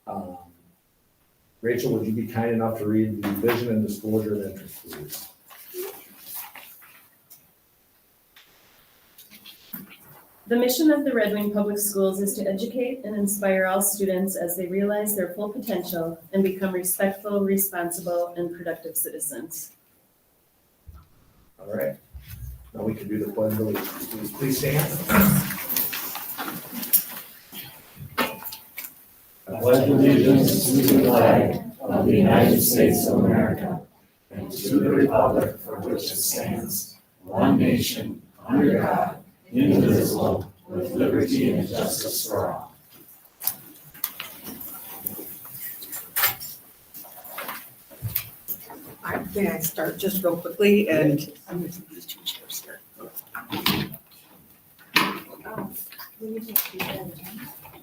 Um, Rachel, would you be kind enough to read the vision and disclosure of interest, please? The mission of the Red Wing Public Schools is to educate and inspire all students as they realize their full potential and become respectful, responsible, and productive citizens. All right. Now we can do the pledge of allegiance. Please stand. I pledge allegiance to the flag of the United States of America and to the republic for which it stands, one nation, under God, indivisible, with liberty and justice for all. May I start just real quickly? And I'm going to use these two chairs here.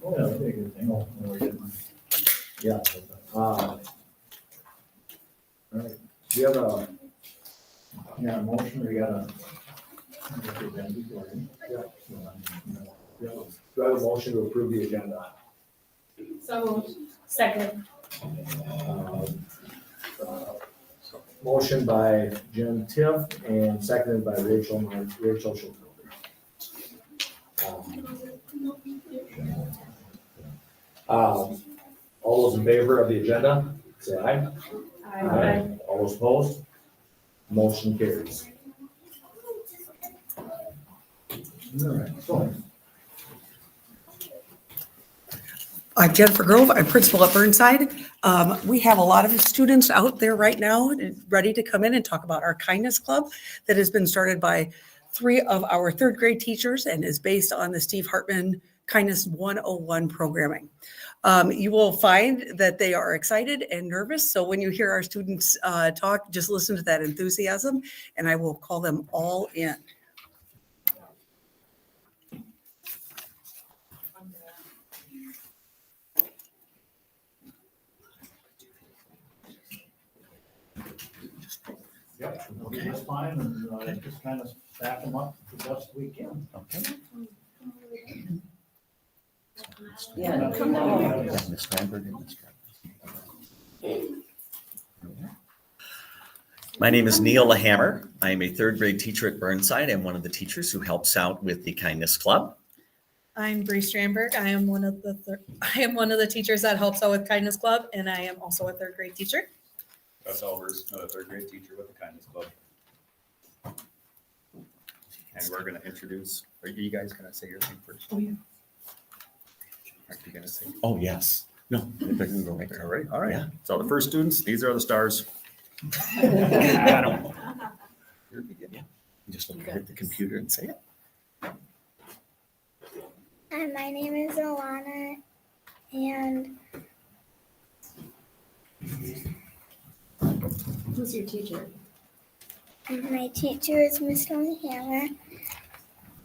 Oh, yeah, that'd be a good thing. Oh, no, we're good. Yeah. All right. Do you have a motion or you got a? Do I have a motion to approve the agenda? So, second. Motion by Jen Tiff and seconded by Rachel Schultz. All those in favor of the agenda, say aye. Aye. All those opposed? Motion carries. All right, so. I'm Jennifer Grove. I'm principal at Burnside. We have a lot of students out there right now ready to come in and talk about our Kindness Club that has been started by 3 of our 3rd grade teachers and is based on the Steve Hartman Kindness 101 programming. You will find that they are excited and nervous. So when you hear our students talk, just listen to that enthusiasm and I will call them all in. Yep, okay, that's fine, and just kind of stack them up the best we can. Okay. Yeah, come down. Ms. Steinberg and Ms. Travis. My name is Neil LaHammer. I am a 3rd grade teacher at Burnside. I'm one of the teachers who helps out with the Kindness Club. I'm Bree Strandberg. I am one of the teachers that helps out with Kindness Club, and I am also a 3rd grade teacher. Russ Elvers, another 3rd grade teacher with the Kindness Club. And we're going to introduce, are you guys going to say your thing first? Oh, yeah. Are you going to say? Oh, yes. No, I can go right All there. right, all right. Yeah. So the first students, these are the stars. I don't know. You're good, yeah. Just look at the computer and say it. Hi, my name is Alana, and Who's your teacher? my teacher is Miss Hammer,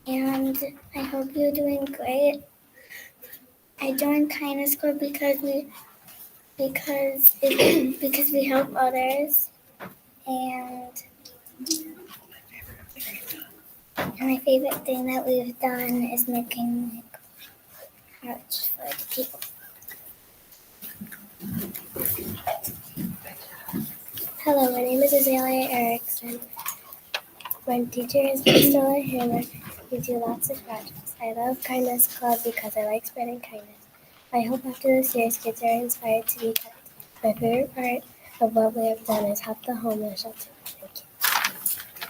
and I hope you're doing great. I joined Kindness Club because we help others, and my favorite thing that we've done is making hearts for the people. Hello, my name is Azalea Erickson. My teacher is Miss Hammer. We do lots of projects. I love Kindness Club because I like spreading kindness. I hope after this year's kids are inspired to be kind. My favorite part of what we have done is help the homeless shelter.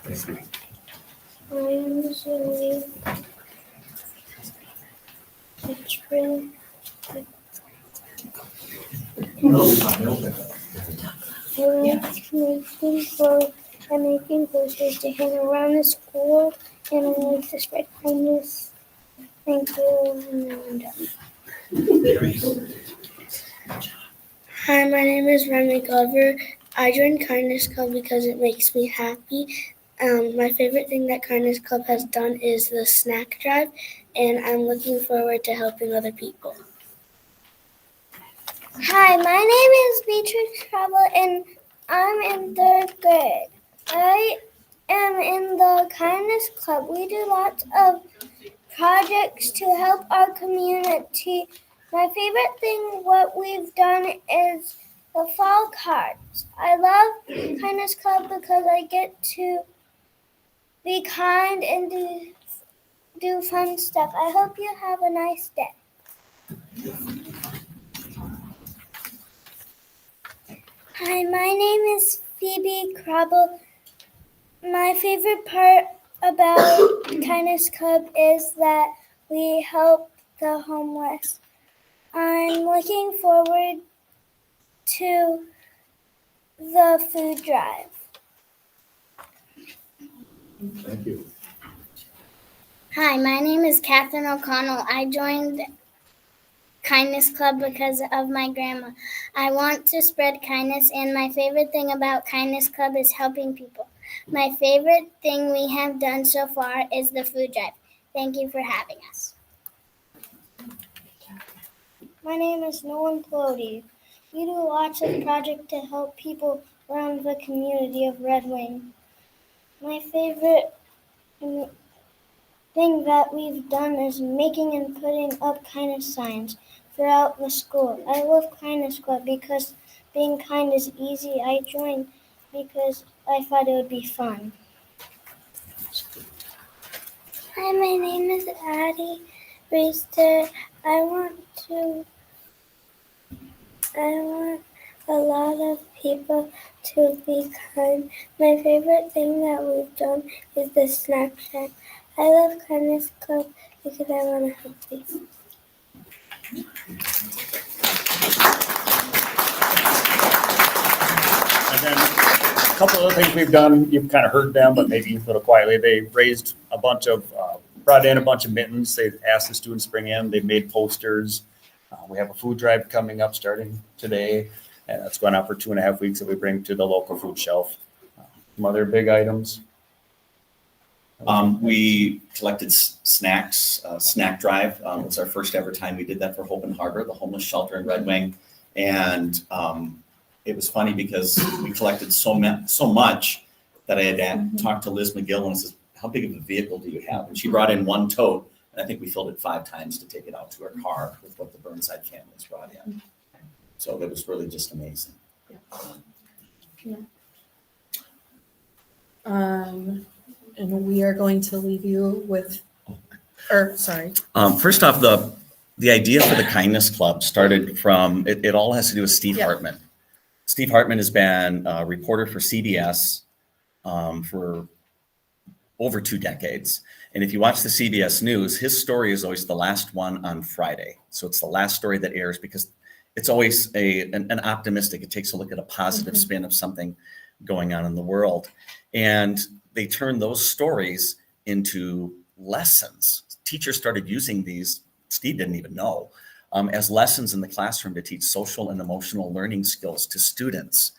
Thank you. I'm Julie. It's really I'm making posters to hang around the school, and I like to spread kindness. Thank you. And I'm done. Hi, my name is Remy Glover. I joined Kindness Club because it makes me happy. My favorite thing that Kindness Club has done is the snack drive, and I'm looking forward to helping other people. Hi, my name is Beatrice Travel, and I'm in 3rd grade. I am in the Kindness Club. We do lots of projects to help our community, My favorite thing what we've done is the fall cards. I love Kindness Club because I get to be kind and do fun stuff. I hope you have a nice day. Hi, my name is Phoebe Crabble. My favorite part about Kindness Club is that we help the homeless. I'm looking forward to the food drive. Thank you. Hi, my name is Catherine O'Connell. I joined Kindness Club because of my grandma. I want to spread kindness, and my favorite thing about Kindness Club is helping people. My favorite thing we have done so far is the food drive. Thank you for having us. My name is Nolan Pelody. We do lots of projects to help people around the community of Red Wing. My favorite thing that we've done is making and putting up kindness signs throughout the school. I love Kindness Club because being kind is easy. I joined because I thought it would be fun. Hi, my name is Addie Reister. I want a lot of people to be kind. My favorite thing that we've done is the snack shack. I love Kindness Club because I want to help people. And then a couple of other things we've done, you've kind of heard them, but maybe a little quietly. They raised brought in a bunch of mittens. They asked the students to bring in. They've made posters. We have a food drive coming up starting today, and that's going on for 2.5 weeks that we bring to the local food shelf. Some other big items. We collected snacks, snack drive. It was our first ever time we did that for Hope and Harbor, the homeless shelter in Red Wing. And it was funny because we collected so much that I had to talk to Liz McGill and says, how big of a vehicle do you have? And she brought in one tote, and I think we filled it 5 times to take it out to her car with what the Burnside families brought in. So it was really just amazing. And we are going to leave you with, sorry. First off, the idea for the Kindness Club started from, it all has to do with Steve Hartman. Steve Hartman has been a reporter for CBS for over 2 decades. And if you watch the CBS News, his story is always the last one on Friday. So it's the last story that airs because it's always an optimistic, it takes a look at a positive spin of something going on in the world. And they turn those stories into lessons. Teachers started using these, Steve didn't even know, as lessons in the classroom to teach social and emotional learning skills to students.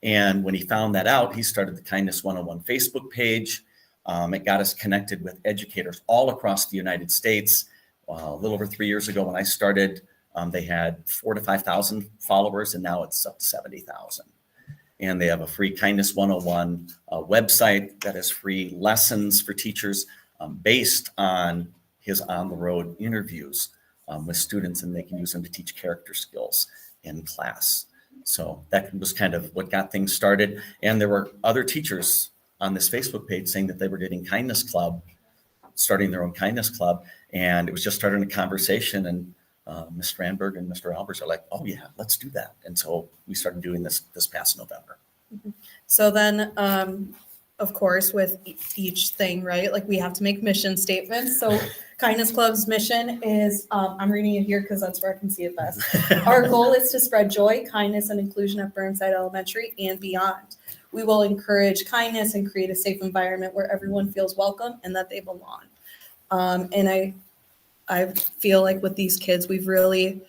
And when he found that out, he started the Kindness 101 Facebook page. It got us connected with educators all across the United States. A little over 3 years ago when I started, they had 4,000 to 5,000 followers, and now it's up to 70,000. And they have a free Kindness 101 website that has free lessons for teachers based on his on-the-road interviews with students, and they can use them to teach character skills in class. So that was kind of what got things started. And there were other teachers on this Facebook page saying that they were getting Kindness Club, starting their own Kindness Club. And it was just starting a conversation. And Ms. Strandberg and Mr. Albers are like, oh yeah, let's do that. And so we started doing this past November. So then, of course, with each thing, right? Like we have to make mission statements. So Kindness Club's mission is, I'm reading it here because that's where I can see it best. Our goal is to spread joy, kindness, and inclusion at Burnside Elementary and beyond. We will encourage kindness and create a safe environment where everyone feels welcome and that they belong. And I feel like with these kids, we've really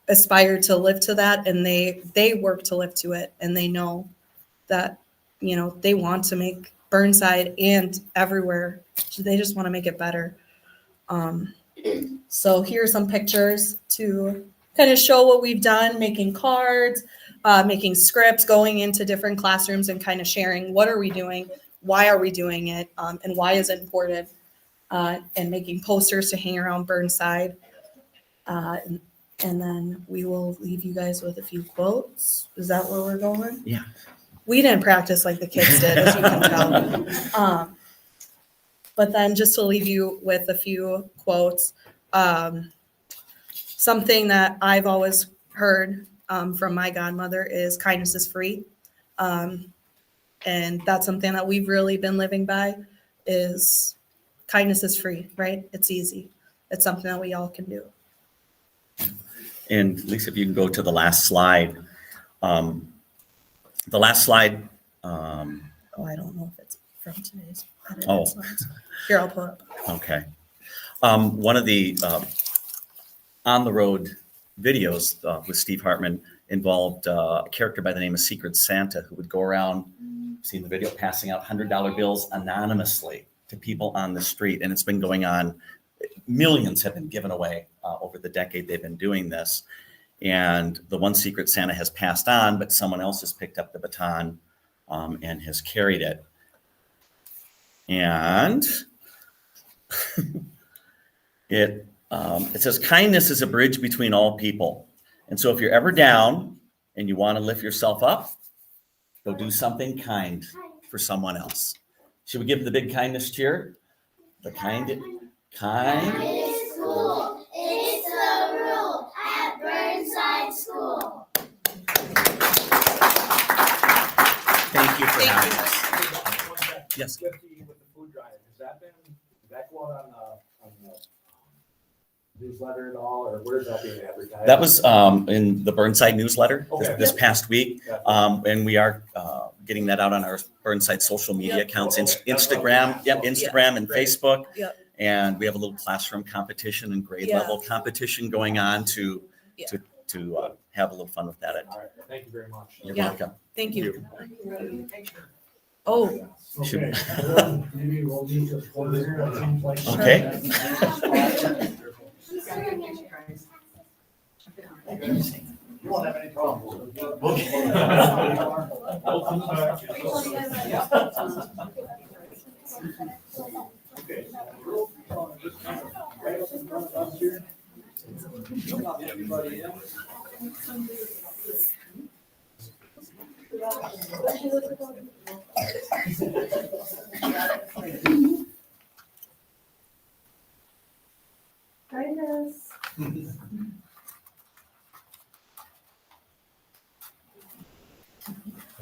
aspired to live to that, and they work to live to it, and they know that, you know, they want to make Burnside and everywhere, they just want to make it better. So here are some pictures to kind of show what we've done, making cards, making scripts, going into different classrooms and kind of sharing what are we doing, why are we doing it, and why is it important, and making posters to hang around Burnside, and And then we will leave you guys with a few quotes. Is that where we're going? Yeah. We didn't practice like the kids did, as you can tell. But then just to leave you with a few quotes, something that I've always heard from my godmother is kindness is free. And that's something that we've really been living by is kindness is free, right? It's easy. It's something that we all can do. And Lisa, if you can go to the last slide. The last slide. Oh, I don't know if it's from today's. Oh. Slides. Here, I'll pull it up. Okay. One of the on the road videos with Steve Hartman involved a character by the name of Secret Santa who would go around, seen the video, passing out $100 bills anonymously to people on the street. And it's been going on. Millions have been given away over the decade they've been doing this. And the one Secret Santa has passed on, but someone else has picked up the baton and has carried it. And it says kindness is a bridge between all people. And so if you're ever down and you want to lift yourself up, go do something kind for someone else. Should we give the big kindness cheer? The kind. It's school. It's the rule at Burnside School. Thank you for Thank having you. us. Yes. 50 with the food drive, did that go out on the newsletter at all, or where's that being advertised? That was in the Burnside newsletter Okay. this past week. And we are getting that out on our Burnside social media Yep. accounts, Instagram, Instagram and Facebook. Yep. And we have a little classroom competition and grade Yeah. level competition going on to have a little fun with that. All right, thank you very much. You're Yeah. welcome. Thank you. Oh, Okay, well, maybe we'll need to hold it here, it seems like. Okay. You won't have any problems. Okay. Right up in front of us here. Everybody in. Kindness.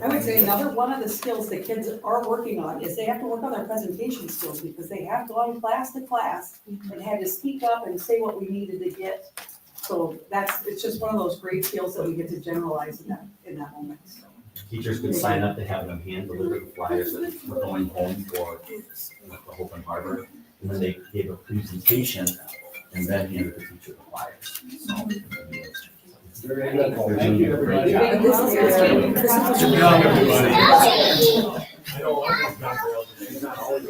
I would say another one of the skills that kids are working on is they have to work on their presentation skills because they have gone class to class and had to speak up and say what we needed to get. So it's just one of those great skills that we get to generalize in that moment. So. Teachers could sign up to have them hand deliver the flyers that were going home for the Hope and Harbor. And then they gave a presentation and then handed the teacher the flyers. Very good. Well, thank you, everybody. This is good. Good job, everybody. I know one is not real, but she's not always.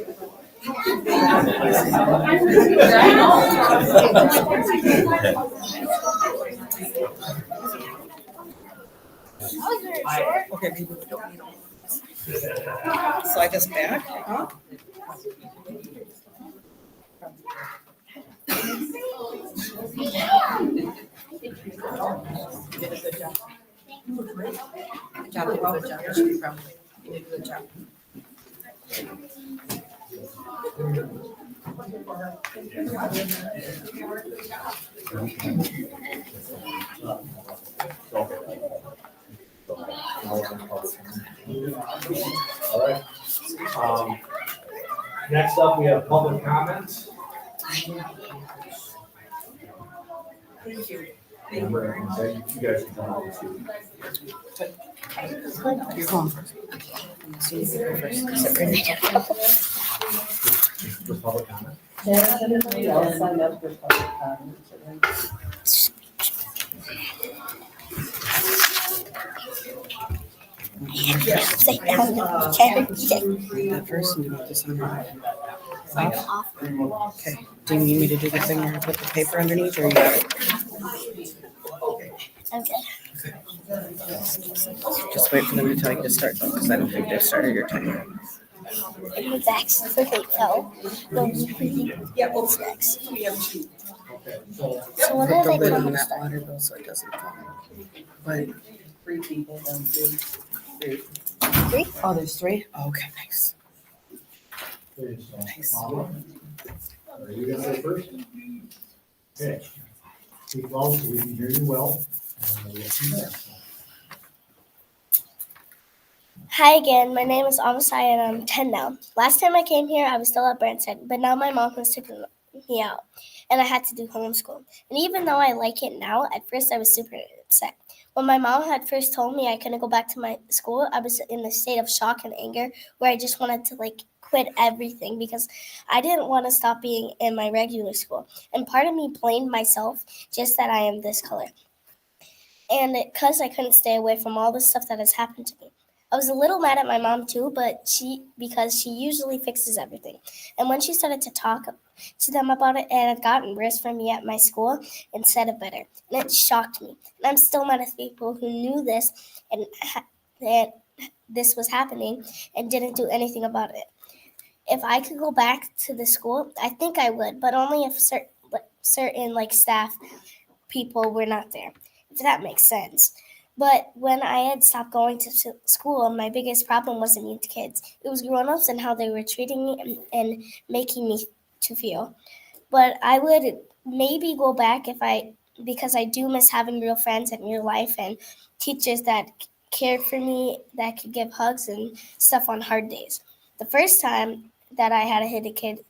Okay, maybe we don't need all of this. Slide this back, huh? you did a good job. Good job. Good job. You did a good job. All right. Next up, we have public comments. Thank you. Remember, you guys can come out and see. You're going first. For public comment. Sit down in the chair. Sit. That first, and do this on off. Okay, do you need me to do the thing where I put the paper underneath, or you got it? Okay. Just wait for them to tell you to start though, because I don't think they've started your timer. It's actually for late, so. Yeah, what's next? Okay. So, So what Put are the they lid on called? that water bill so it doesn't fall. But 3 people, then 3. 3? Oh, there's 3? Okay, nice. okay, so, Nice. are you gonna say first? Okay. Speak loud so we can hear you well. And we'll see there. Hi again, my name is Amasai and I'm 10 now. Last time I came here, I was still at Burnside, but now my mom has taken me out and I had to do homeschool. And even though I like it now, at first I was super upset. When my mom had first told me I couldn't go back to my school, I was in a state of shock and anger where I just wanted to quit everything because I didn't want to stop being in my regular school. And part of me blamed myself just that I am this color. And because I couldn't stay away from all the stuff that has happened to me. I was a little mad at my mom too, because she usually fixes everything. And when she started to talk to them about it, it had gotten worse for me at my school instead of better. And it shocked me. And I'm still mad at people who knew this and that this was happening and didn't do anything about it. If I could go back to the school, I think I would, but only if certain staff people were not there, if that makes sense. But when I had stopped going to school, my biggest problem wasn't mean to kids. It was grown-ups and how they were treating me and making me to feel. But I would maybe go back because I do miss having real friends in real life and teachers that cared for me, that could give hugs and stuff on hard days. The first time that I had to hit a kid,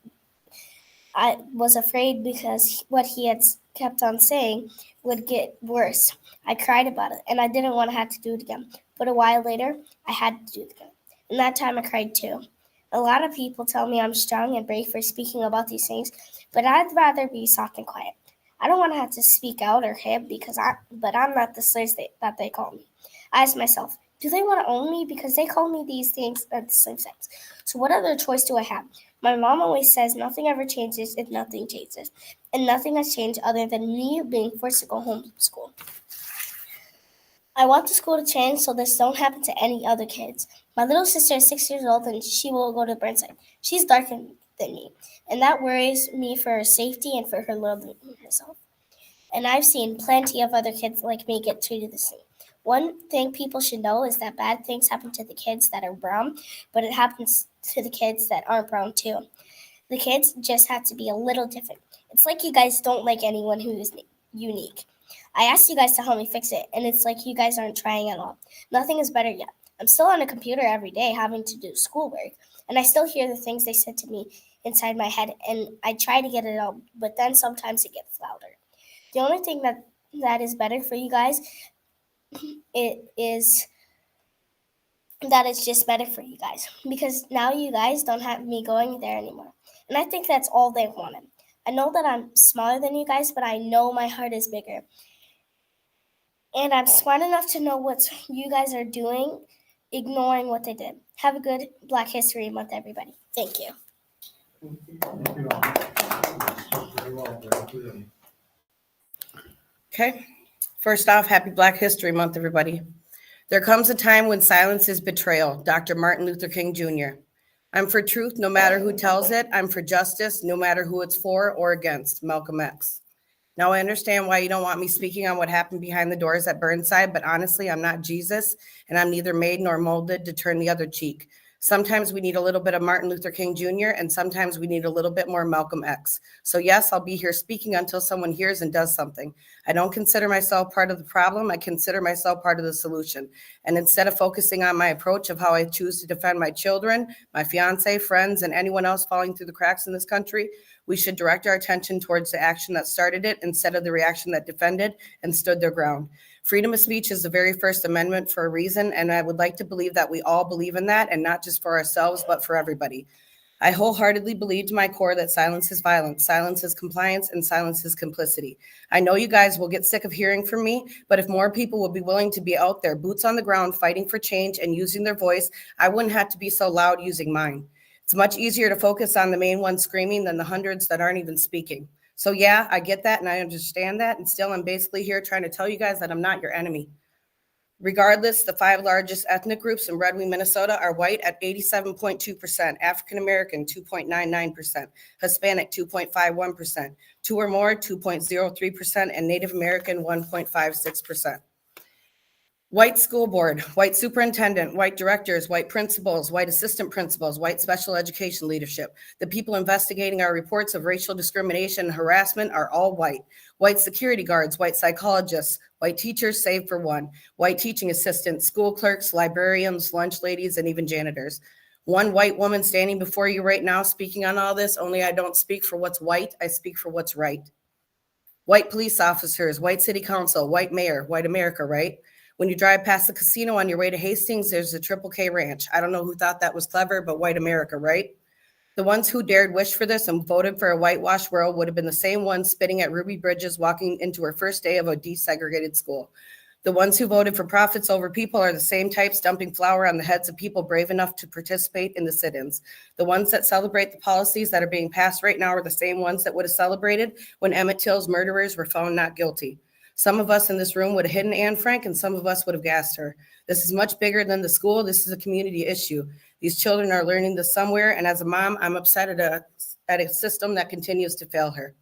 I was afraid because what he had kept on saying would get worse. I cried about it, and I didn't want to have to do it again. But a while later, I had to do it again. And that time I cried too. A lot of people tell me I'm strong and brave for speaking about these things, but I'd rather be soft and quiet. I don't want to have to speak out or hip but I'm not the slurs that they call me. I ask myself, do they want to own me? Because they call me these things at the same times. So what other choice do I have? My mom always says nothing ever changes if nothing changes. And nothing has changed other than me being forced to go home from school. I want the school to change so this don't happen to any other kids. My little sister is 6 years old and she will go to Burnside. She's darker than me. And that worries me for her safety and for her loving herself. And I've seen plenty of other kids like me get treated the same. One thing people should know is that bad things happen to the kids that are brown, but it happens to the kids that aren't brown too. The kids just have to be a little different. It's like you guys don't like anyone who is unique. I asked you guys to help me fix it, and it's like you guys aren't trying at all. Nothing is better yet. I'm still on a computer every day having to do schoolwork, and I still hear the things they said to me inside my head, and I try to get it out, but then sometimes it gets louder. The only thing that is better for you guys is that it's just better for you guys because now you guys don't have me going there anymore. And I think that's all they wanted. I know that I'm smaller than you guys, but I know my heart is bigger. And I'm smart enough to know what you guys are doing, ignoring what they did. Have a good Black History Month, everybody. Thank you. Thank you all. Very well, very clearly. Okay. First off, happy Black History Month, everybody. There comes a time when silence is betrayal. Dr. Martin Luther King Jr. I'm for truth, no matter who tells it. I'm for justice, no matter who it's for or against. Malcolm X. Now, I understand why you don't want me speaking on what happened behind the doors at Burnside, but honestly, I'm not Jesus, and I'm neither made nor molded to turn the other cheek. Sometimes we need a little bit of Martin Luther King Jr., and sometimes we need a little bit more Malcolm X. So yes, I'll be here speaking until someone hears and does something. I don't consider myself part of the problem. I consider myself part of the solution. And instead of focusing on my approach of how I choose to defend my children, my fiance, friends, and anyone else falling through the cracks in this country, we should direct our attention towards the action that started it instead of the reaction that defended and stood their ground. Freedom of speech is the very First Amendment for a reason, and I would like to believe that we all believe in that, and not just for ourselves, but for everybody. I wholeheartedly believe to my core that silence is violence, silence is compliance, and silence is complicity. I know you guys will get sick of hearing from me, but if more people would be willing to be out there, boots on the ground, fighting for change and using their voice, I wouldn't have to be so loud using mine. It's much easier to focus on the main one screaming than the hundreds that aren't even speaking. So yeah, I get that and I understand that. And still, I'm basically here trying to tell you guys that I'm not your enemy. Regardless, the 5 largest ethnic groups in Red Wing, Minnesota are white at 87.2%, African American 2.99%, Hispanic 2.51%, 2 or more 2.03%, and Native American 1.56%. White school board, white superintendent, white directors, white principals, white assistant principals, white special education leadership. The people investigating our reports of racial discrimination and harassment are all white. White security guards, white psychologists, white teachers save for one, white teaching assistants, school clerks, librarians, lunch ladies, and even janitors. One white woman standing before you right now speaking on all this, only I don't speak for what's white, I speak for what's right. White police officers, white city council, white mayor, white America, right? When you drive past the casino on your way to Hastings, there's a Triple K Ranch. I don't know who thought that was clever, but white America, right? The ones who dared wish for this and voted for a whitewashed world would have been the same ones spitting at Ruby Bridges walking into her first day of a desegregated school. The ones who voted for profits over people are the same types dumping flour on the heads of people brave enough to participate in the sit-ins. The ones that celebrate the policies that are being passed right now are the same ones that would have celebrated when Emmett Till's murderers were found not guilty. Some of us in this room would have hidden Anne Frank, and some of us would have gassed her. This is much bigger than the school. This is a community issue. These children are learning this somewhere, and as a mom, I'm upset at a system that continues to fail her.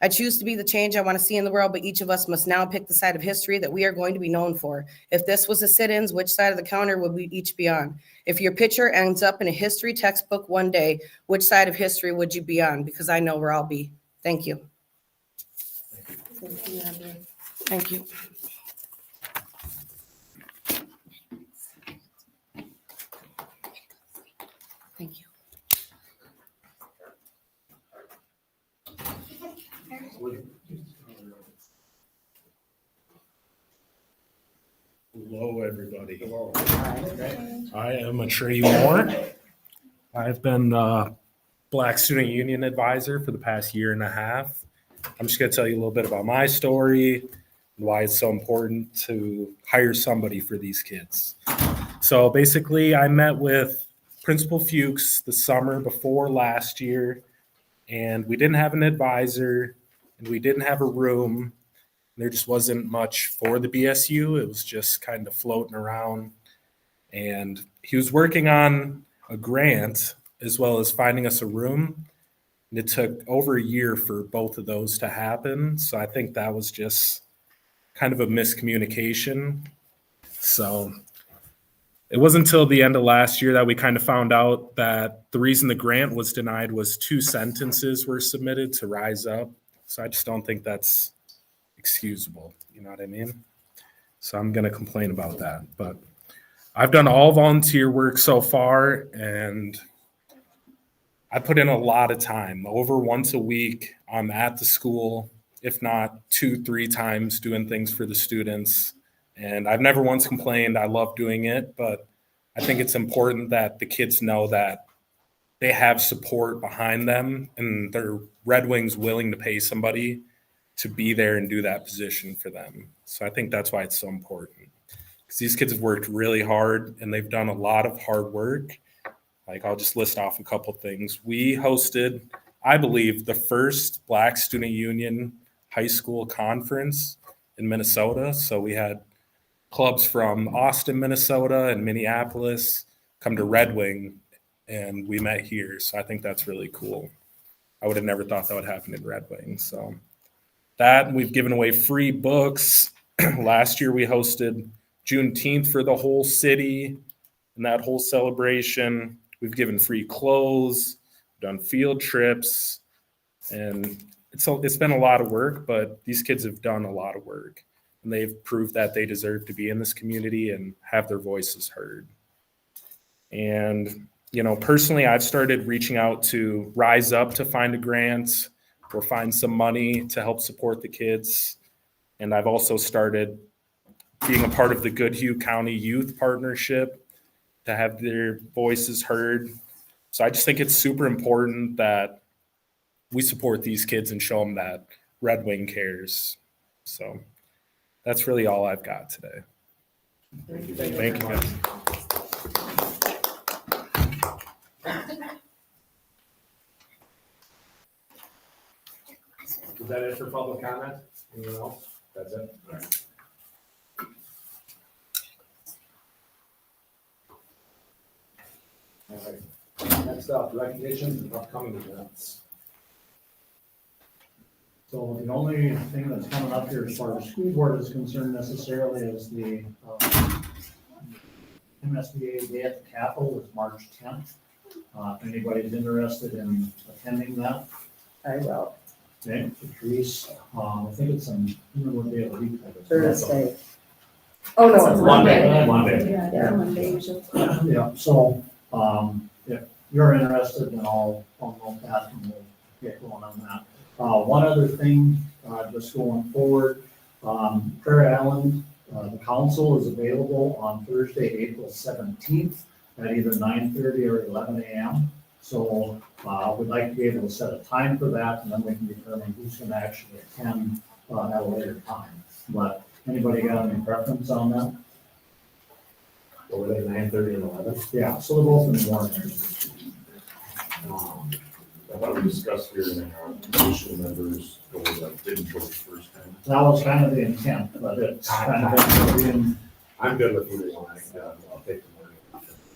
I choose to be the change I want to see in the world, but each of us must now pick the side of history that we are going to be known for. If this was a sit-ins, which side of the counter would we each be on? If your picture ends up in a history textbook one day, which side of history would you be on? Because I know where I'll be. Thank you. Thank you. Thank you. Hello, everybody. I am Trey Moore. I've been Black Student Union advisor for the past year and a half. I'm just going to tell you a little bit about my story and why it's so important to hire somebody for these kids. So basically, I met with Principal Fuchs the summer before last year, and we didn't have an advisor, and we didn't have a room. There just wasn't much for the BSU. It was just kind of floating around. And he was working on a grant as well as finding us a room. And it took over a year for both of those to happen. So I think that was just kind of a miscommunication. So it wasn't until the end of last year that we kind of found out that the reason the grant was denied was 2 sentences were submitted to Rise Up. So I just don't think that's excusable. You know what I mean? So I'm going to complain about that. But I've done all volunteer work so far, and I put in a lot of time. Over once a week, I'm at the school, if not 2-3 times, doing things for the students. And I've never once complained. I love doing it, but I think it's important that the kids know that they have support behind them, and they're Red Wings willing to pay somebody to be there and do that position for them. So I think that's why it's so important, because these kids have worked really hard and they've done a lot of hard work. Like, I'll just list off a couple things. We hosted, I believe, the first Black Student Union high school conference in Minnesota. So we had clubs from Austin, Minnesota and Minneapolis come to Red Wing, and we met here. So I think that's really cool. I would have never thought that would happen in Red Wing. So that, we've given away free books. Last year we hosted Juneteenth for the whole city and that whole celebration. We've given free clothes, done field trips, and it's been a lot of work, but these kids have done a lot of work, and they've proved that they deserve to be in this community and have their voices heard. And, you know, personally, I've started reaching out to Rise Up to find a grant or find some money to help support the kids. And I've also started being a part of the Goodhue County Youth Partnership to have their voices heard. So I just think it's super important that we support these kids and show them that Red Wing cares. So that's really all I've got today. Thank you, guys. Is that it for public comment? Anyone else? That's it? next up, recognitions and upcoming events. So the only thing that's coming up here as far as school board is concerned necessarily is the MSBA Day at the Capitol is March 10th. If anybody's interested in attending that. I will. Okay, Patrice, I think it's on, what day of the week that is. Thursday. Oh, no, it's Monday. Monday. Monday. Yeah, Monday usually. Yeah, so, if you're interested, then I'll note that and we'll get going on that. One other thing, just going forward, Prairie Island, the council is available on Thursday, April 17th at either 9:30 or 11 a.m. So, we'd like to be able to set a time for that and then we can determine who's gonna actually attend, at a later time. But anybody got any preference on that? Or were they 9:30 and 11? Yeah, so they're both in the morning. I thought we discussed here in our commission members that didn't go the first time. That was kind of the intent, but it's kind of being I'm good with either one. I'll take the morning.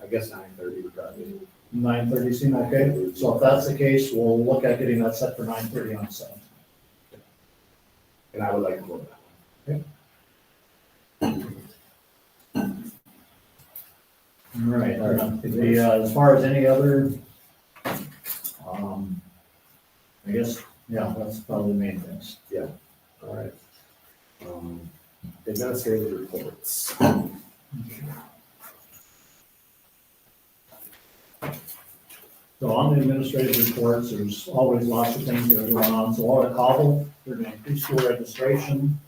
I guess 9:30 would probably. 9:30 seem okay? So if that's the case, we'll look at getting that set for 9:30 on 7th. And I would like to go to that one. All right, as far as any other, I guess, yeah, that's probably the main things. All right. Administrative reports. So on the administrative reports, there's always lots of things that are going on. So out at Cobble, they're doing preschool registration.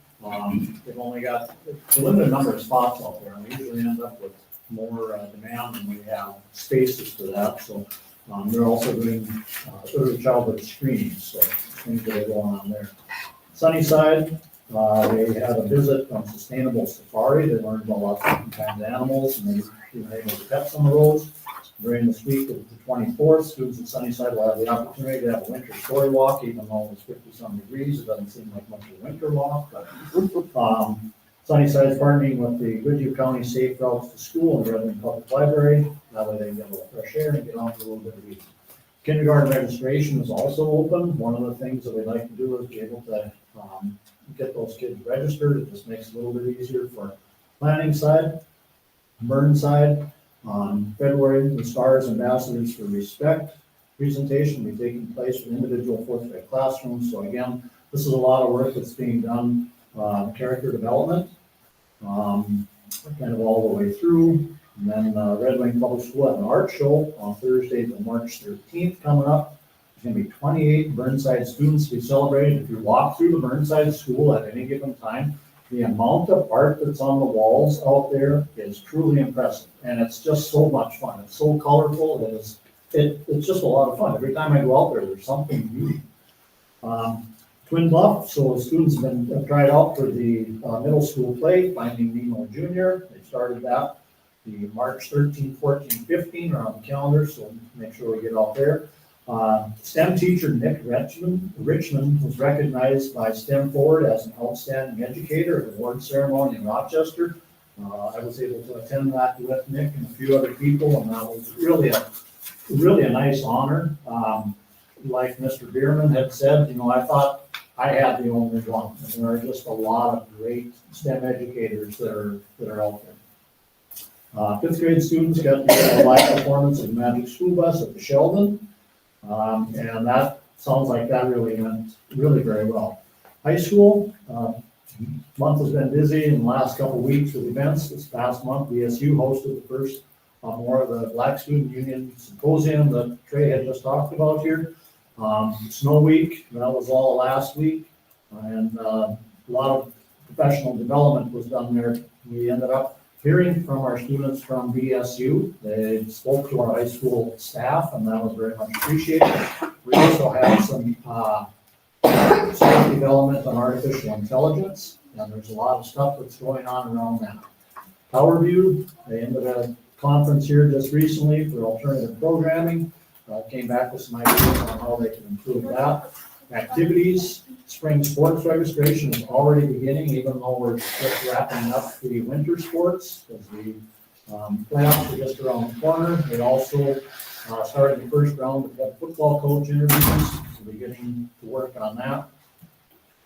They've only got a limited number of spots out there, and we usually end up with more demand than we have spaces for that. So they're also doing early childhood screenings, so things that are going on there. Sunnyside, they had a visit from Sustainable Safari. They learned about lots of different kinds of animals, and they were able to pet some of those. During this week of the 24th, students at Sunnyside will have the opportunity to have a winter story walk, even though it's 50-some degrees. It doesn't seem like much of a winter walk, but Sunnyside is partnering with the Goodhue County Safe Routes to School and Redmond Public Library. That way they can get a little fresh air and get on for a little bit of reading. Kindergarten registration is also open. One of the things that we'd like to do is be able to get those kids registered. It just makes it a little bit easier for planning side. Burnside, on February, the STARS Ambassadors for Respect presentation will be taking place in individual fourth grade classrooms. So again, this is a lot of work that's being done, character development, kind of all the way through. And then Red Wing Public School have an art show on Thursday, March 13th coming up. There's going to be 28 Burnside students to be celebrated. If you walk through the Burnside School at any given time, the amount of art that's on the walls out there is truly impressive. And it's just so much fun. It's so colorful. It's just a lot of fun. Every time I go out there, there's something new. Twin Bluff, so the students have tried out for the middle school play, Finding Nemo Junior. They started that the March 13, 14, 15 are on the calendar, so make sure we get out there. STEM teacher Nick Richmond was recognized by STEM Forward as an outstanding educator at the award ceremony in Rochester. I was able to attend that with Nick and a few other people, and that was really a nice honor. Like Mr. Bierman had said, I thought I had the only one, and there are just a lot of great STEM educators that are out there. Fifth grade students got the live performance of the Magic School Bus at the Sheldon. And that sounds like that really went really very well. High school, month has been busy in the last couple of weeks with events. This past month, BSU hosted the first more of the Black Student Union Symposium that Trey had just talked about here. Snow Week, that was all last week. And a lot of professional development was done there. We ended up hearing from our students from BSU. They spoke to our high school staff, and that was very much appreciated. We also had some staff development on artificial intelligence, and there's a lot of stuff that's going on around that. Tower View, they ended a conference here just recently for alternative programming. Came back with some ideas on how they can improve that. Activities, spring sports registration is already beginning, even though we're just wrapping up the winter sports, because the playoffs are just around the corner. They also Started the first round, we've got football coach interviews, so we're getting to work on that.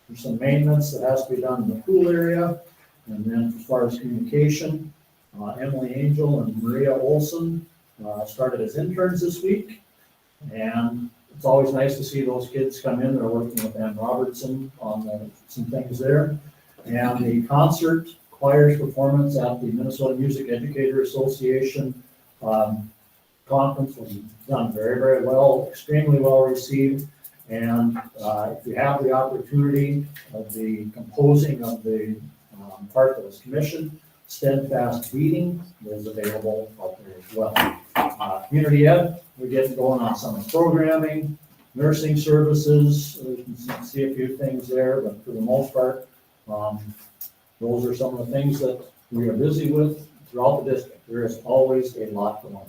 There's some maintenance that has to be done in the pool area. And then as far as communication, Emily Angel and Maria Olson started as interns this week. And it's always nice to see those kids come in. They're working with Ann Robertson on some things there. And the concert choir's performance at the Minnesota Music Educator Association conference was done very, very well, extremely well received. And if you have the opportunity of the composing of the part that was commissioned, Steadfast Beating is available out there as well. Community Ed, we're getting going on summer programming, nursing services, you can see a few things there, but for the most part, those are some of the things that we are busy with throughout the district. There is always a lot going on.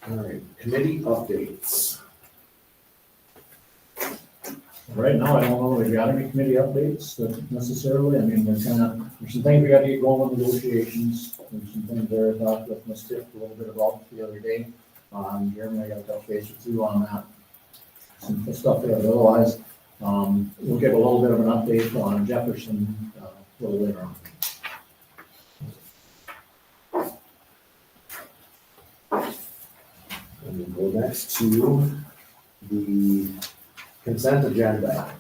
All right, committee updates. Right now, I don't know if we got any committee updates necessarily. I mean, there's some things we got to get going with negotiations. There's some things there I talked with Ms. Tiff a little bit about the other day. Jeremy, I got to touch base with you on that. Some stuff there, but otherwise, we'll give a little bit of an update on Jefferson a little later on. And we'll go next to the consent agenda.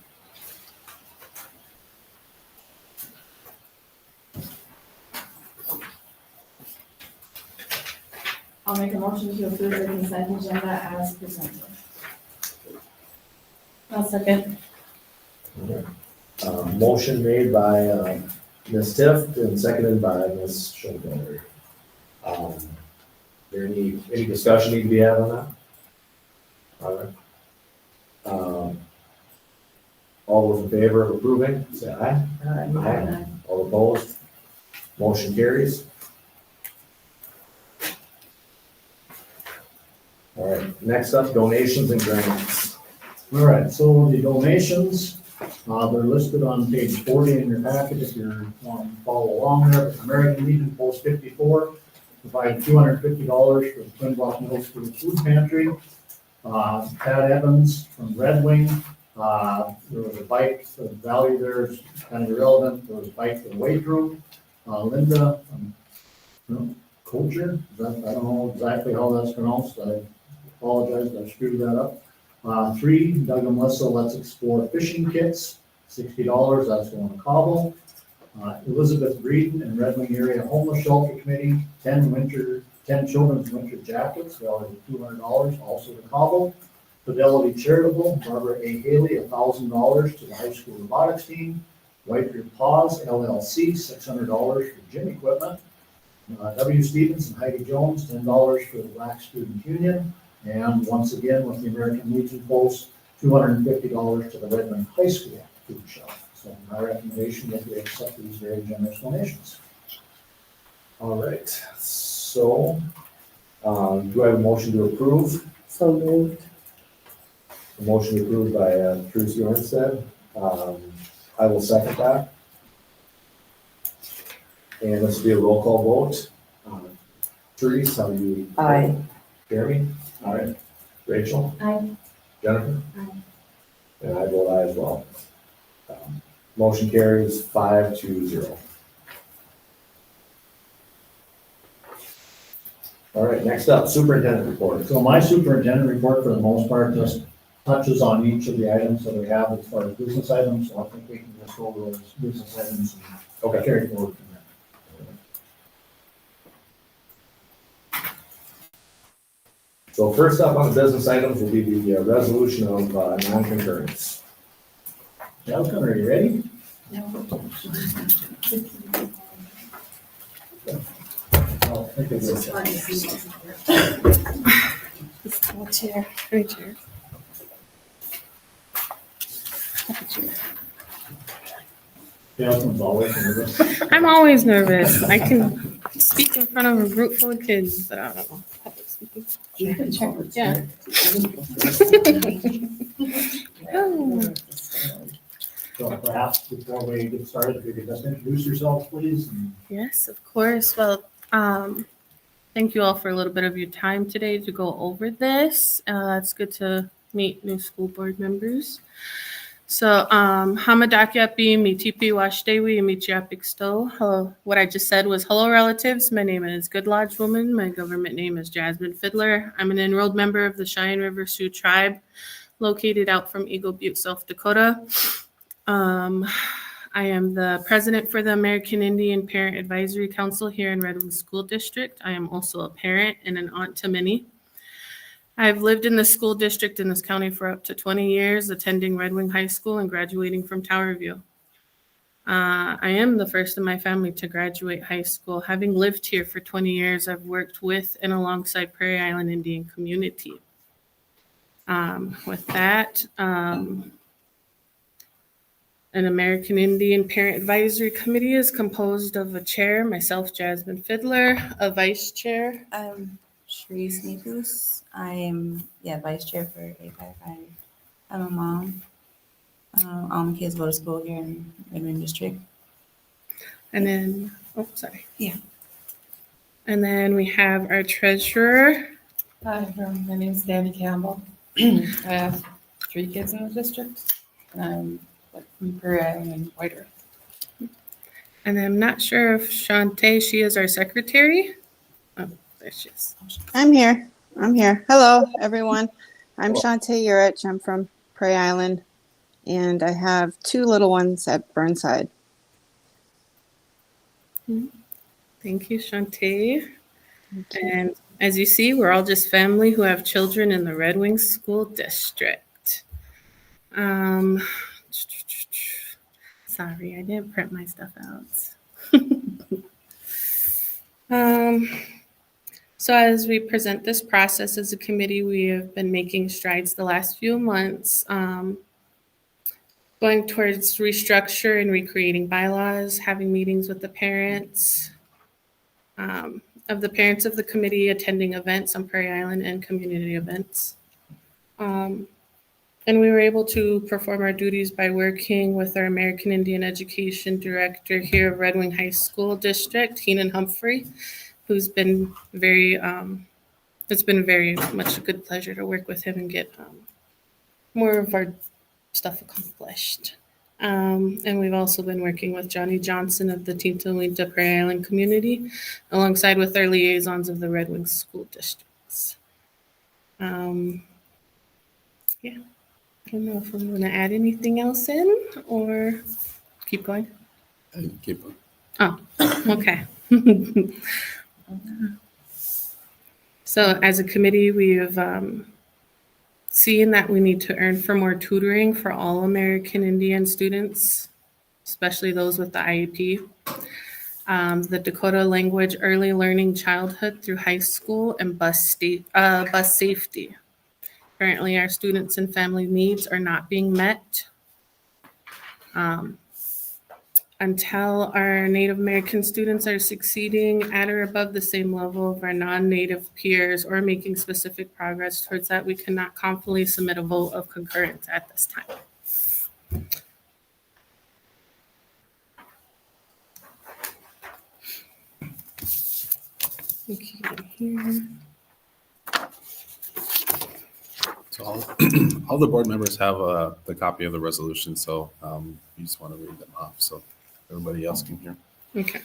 I'll make a motion to approve the consent agenda as presented. I'll second. Motion made by Ms. Tiff and seconded by Ms. Schoenfelder. There any discussion need to be had on that? All right. All those in favor of approving, say aye. Aye. All opposed? Motion carries. All right, next up, donations and grants. All right, so the donations, they're listed on page 40 in your packet if you want to follow along there. American Legion Post 54 provided $250 for the Twin Bluff Middle School Food Pantry. Pat Evans from Red Wing, there was a bike, the value there is kind of irrelevant. There was a bike for the weight room. Linda Culture, I don't know exactly how that's pronounced. I apologize, I screwed that up. 3, Doug and Melissa, Let's Explore Fishing Kits, $60, that's going to Cobble. Elizabeth Breeden and Red Wing Area Homeless Shelter Committee, 10 children's winter jackets, valued at $200, also to Cobble. Fidelity Charitable, Barbara A. Haley, $1,000 to the high school robotics team. White Beard Paws LLC, $600 for gym equipment. W. Stevens and Heidi Jones, $10 for the Black Student Union. And once again, with the American Legion Post, $250 to the Red Wing High School food shelf. So my recommendation is we accept these very generous donations. All right, so, do I have a motion to approve? So moved. A motion approved by Bruce Jornstead. I will second that. And this will be a roll call vote. Therese, how do you? Aye. Jeremy? All right. Rachel? Aye. Jennifer? Aye. And I vote aye as well. Motion carries 5-0. All right, next up, superintendent report. So my superintendent report, for the most part, just touches on each of the items that we have as far as business items. So I think we can just go over those business items and carry forward from there. So first up on the business items will be the resolution of non-concurrence. Justin, are you ready? Oh, I think it's Chair, great chair. Justin's always nervous. I'm always nervous. I can speak in front of a group full of kids, but I don't know. Yeah. So perhaps before we get started, if you could just introduce yourselves, please. Yes, of course. Well, thank you all for a little bit of your time today to go over this. It's good to meet new school board members. So, Hamadakyapi, Mitipi Washdewi, Michiapik Sto. Hello. What I just said was hello, relatives. My name is Good Lodge Woman. My government name is Jasmine Fiddler. I'm an enrolled member of the Cheyenne River Sioux Tribe, located out from Eagle Butte, South Dakota. I am the president for the American Indian Parent Advisory Council here in Red Wing School District. I am also a parent and an aunt to many. I've lived in the school district in this county for up to 20 years, attending Red Wing High School and graduating from Tower View. I am the first in my family to graduate high school. Having lived here for 20 years, I've worked with and alongside Prairie Island Indian community. With that, an American Indian Parent Advisory Committee is composed of a chair, myself, Jasmine Fiddler, a vice chair. Sharice Nikus. I am, vice chair for APAC. I'm a mom. All my kids go to school here in Redmond District. And then, And then we have our treasurer. Hi, my name is Danny Campbell. I have 3 kids in the district, and I'm from Prairie Island and White Earth. And I'm not sure if Shantae, she is our secretary. Oh, there she is. I'm here. Hello, everyone. I'm Shantae Urich. I'm from Prairie Island, and I have 2 little ones at Burnside. Thank you, Shantae. And as you see, we're all just family who have children in the Red Wing School District. Sorry, I didn't print my stuff out. So as we present this process as a committee, we have been making strides the last few months, going towards restructure and recreating bylaws, having meetings with the parents, of the parents of the committee, attending events on Prairie Island and community events. And we were able to perform our duties by working with our American Indian Education Director here of Red Wing High School District, Heenan Humphrey, who's been it's been very much a good pleasure to work with him and get more of our stuff accomplished. And we've also been working with Johnny Johnson of the Tinta Prairie Island community, alongside with our liaisons of the Red Wing school districts. I don't know if we want to add anything else in or keep going. Keep going. Oh, okay. So as a committee, we have seen that we need to earn for more tutoring for all American Indian students, especially those with the IEP. The Dakota Language Early Learning Childhood through high school and bus safety. Currently, our students and family needs are not being met. Until our Native American students are succeeding at or above the same level of our non-Native peers or making specific progress towards that, we cannot confidently submit a vote of concurrence at this time. Okay, here. So all the board members have the copy of the resolution, so you just want to read them off so everybody else can hear. Okay.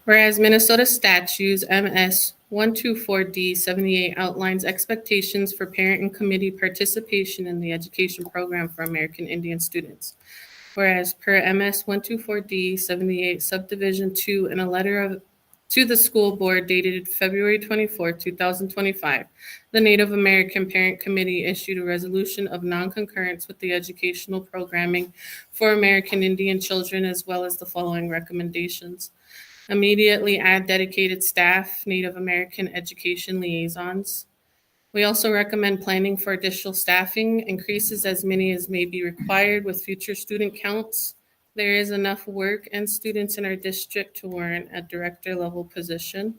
Whereas Minnesota statutes MS 124D78 outlines expectations for parent and committee participation in the education program for American Indian students. Whereas per MS 124D78 subdivision 2 in a letter to the school board dated February 24, 2025, the Native American Parent Committee issued a resolution of non-concurrence with the educational programming for American Indian children, as well as the following recommendations. Immediately add dedicated staff, Native American education liaisons. We also recommend planning for additional staffing increases as many as may be required with future student counts. There is enough work and students in our district to warrant a director level position.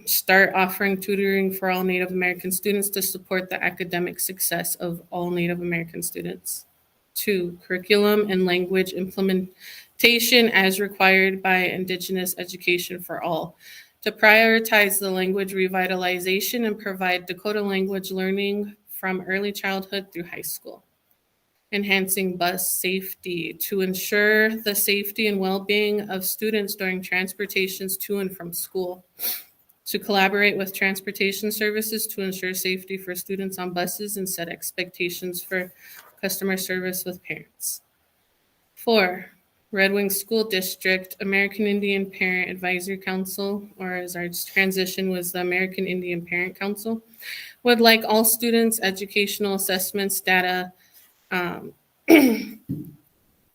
Start offering tutoring for all Native American students to support the academic success of all Native American students. 2, curriculum and language implementation as required by Indigenous Education for All, to prioritize the language revitalization and provide Dakota language learning from early childhood through high school. Enhancing bus safety to ensure the safety and well-being of students during transportations to and from school. To collaborate with transportation services to ensure safety for students on buses and set expectations for customer service with parents. 4, Red Wing School District American Indian Parent Advisory Council, or as our transition was the American Indian Parent Council, would like all students' educational assessments data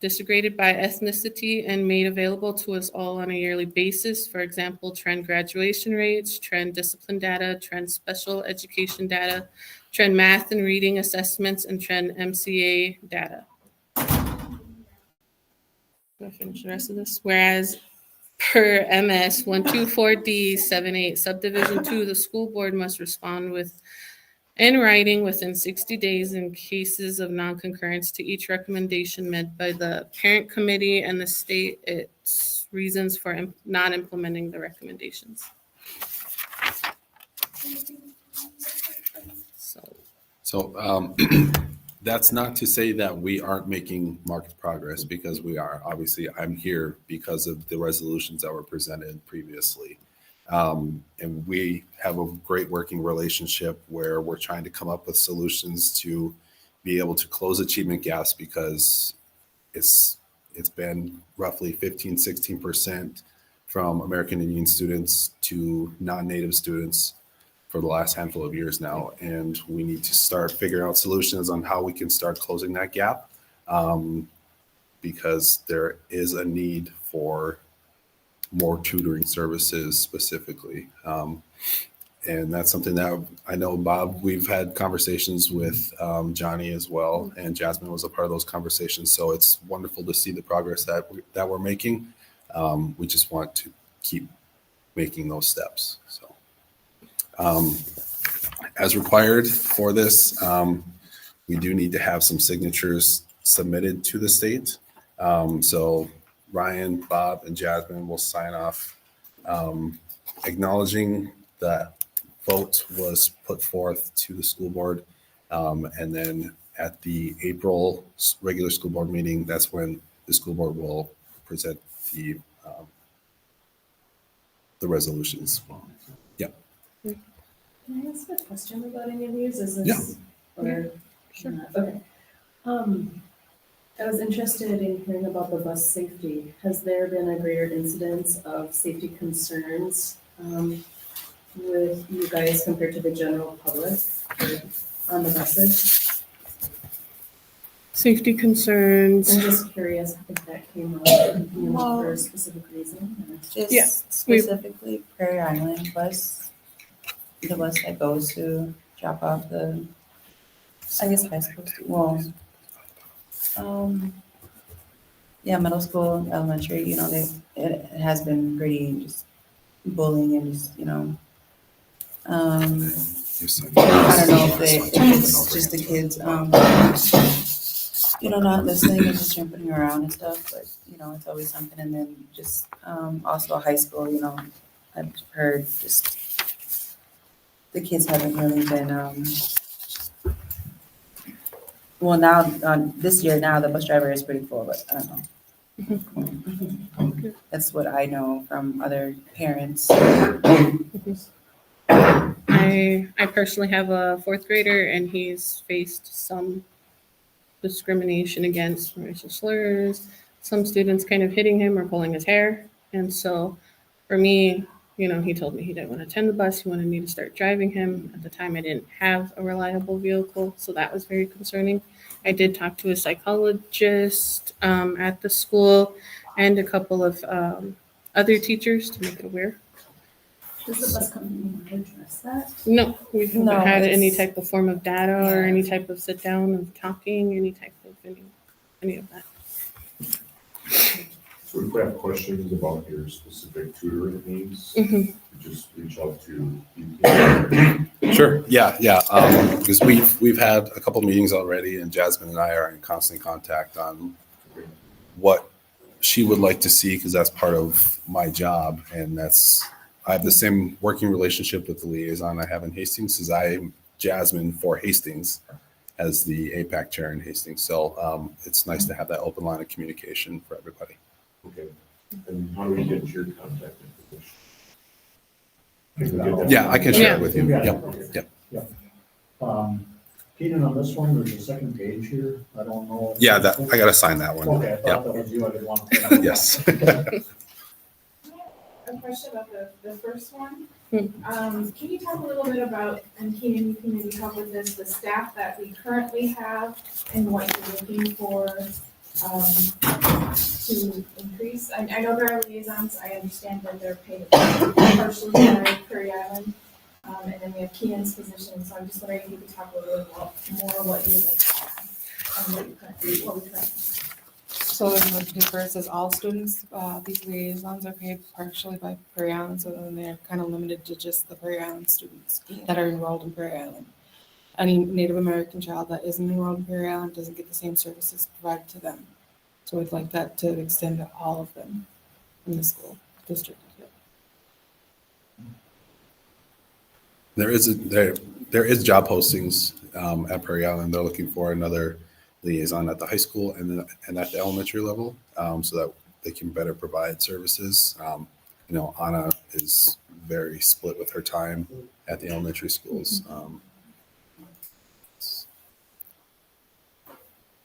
disaggregated by ethnicity and made available to us all on a yearly basis. For example, trend graduation rates, trend discipline data, trend special education data, trend math and reading assessments, and trend MCA data. Do I finish the rest of this? Whereas per MS 124D78 subdivision 2, the school board must respond in writing within 60 days in cases of non-concurrence to each recommendation made by the parent committee and the state its reasons for not implementing the recommendations. So that's not to say that we aren't making marked progress, because we are. Obviously, I'm here because of the resolutions that were presented previously. And we have a great working relationship where we're trying to come up with solutions to be able to close achievement gaps, because it's been roughly 15-16% from American Indian students to non-Native students for the last handful of years now. And we need to start figuring out solutions on how we can start closing that gap, because there is a need for more tutoring services specifically. And that's something that I know, Bob, we've had conversations with Johnny as well, and Jasmine was a part of those conversations. So it's wonderful to see the progress that we're making. We just want to keep making those steps. So as required for this, we do need to have some signatures submitted to the state. So Ryan, Bob, and Jasmine will sign off acknowledging that vote was put forth to the school board. And then at the April regular school board meeting, that's when the school board will present the resolutions. Yeah. Can I ask a question about any of these? Is this? Yeah. Or, Sure. Okay. I was interested in hearing about the bus safety. Has there been a greater incidence of safety concerns with you guys compared to the general public on the buses? Safety concerns. I'm just curious if that came up for a specific reason. or- Just specifically Prairie Island bus, the bus that goes to drop off the, I guess, high school, yeah, middle school, elementary, it has been pretty just bullying and just, I don't know if it's just the kids, not listening and just jumping around and stuff, but, it's always something. And then just, also high school, I've heard just the kids haven't really been, well, now, this year, now the bus driver is pretty full, but I don't know. That's what I know from other parents. I personally have a 4th grader, and he's faced some discrimination against racial slurs, some students kind of hitting him or pulling his hair. And so for me, he told me he didn't want to attend the bus. He wanted me to start driving him. At the time, I didn't have a reliable vehicle, so that was very concerning. I did talk to a psychologist at the school and a couple of other teachers to make it aware. Does the bus company want to address that? No, we haven't had any it's- type of form of data or any type of sit down of talking, any type of any of that. So if we have questions about your specific tutoring needs, Mhm. just reach out to Sure, yeah, because we've had a couple meetings already, and Jasmine and I are in constant contact on what she would like to see, because that's part of my job, and I have the same working relationship with the liaison I have in Hastings as I'm Jasmine for Hastings as the APAC chair in Hastings. So it's nice to have that open line of communication for everybody. Okay. And how do we get your contact information? Yeah, I can share it with you. Yeah. Yep. Keenan, on this one, there's a second page here. I don't know. Yeah, I got to sign that one. Okay, I thought that was you. I didn't want to. Yes. A question about the first one. Can you talk a little bit about, and Keenan, you can maybe help with this, the staff that we currently have and what you're looking for to increase? I know there are liaisons, I understand that they're paid partially by Prairie Island. And then we have Keenan's position, so I'm just wondering if you could talk a little bit more what you look at and what we currently have. So in the paper, it says all students, these liaisons are paid partially by Prairie Island, so then they're kind of limited to just the Prairie Island students that are enrolled in Prairie Island. Any Native American child that isn't enrolled in Prairie Island doesn't get the same services provided to them. So we'd like that to extend to all of them in the school district. There is job postings at Prairie Island. They're looking for another liaison at the high school and at the elementary level, so that they can better provide services. Anna is very split with her time at the elementary schools.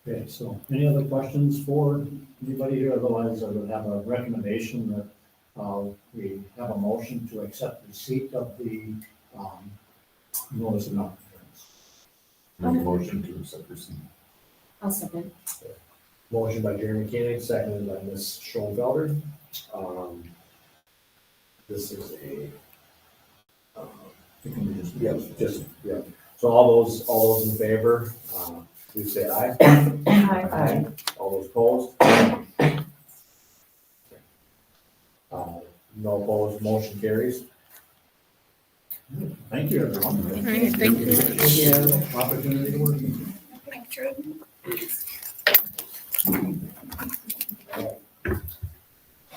Okay, so any other questions for anybody here? Otherwise, I would have a recommendation that we have a motion to accept receipt of the notice of non-concurrence. Make a motion to accept receipt. I'll second. Motion by Jeremy Koenig, seconded by Ms. Schoenfelder. This is yeah. So all those in favor, please say aye. Aye. All those opposed? No opposed, motion carries. Thank you, everyone. All right, thank you. Opportunity to work.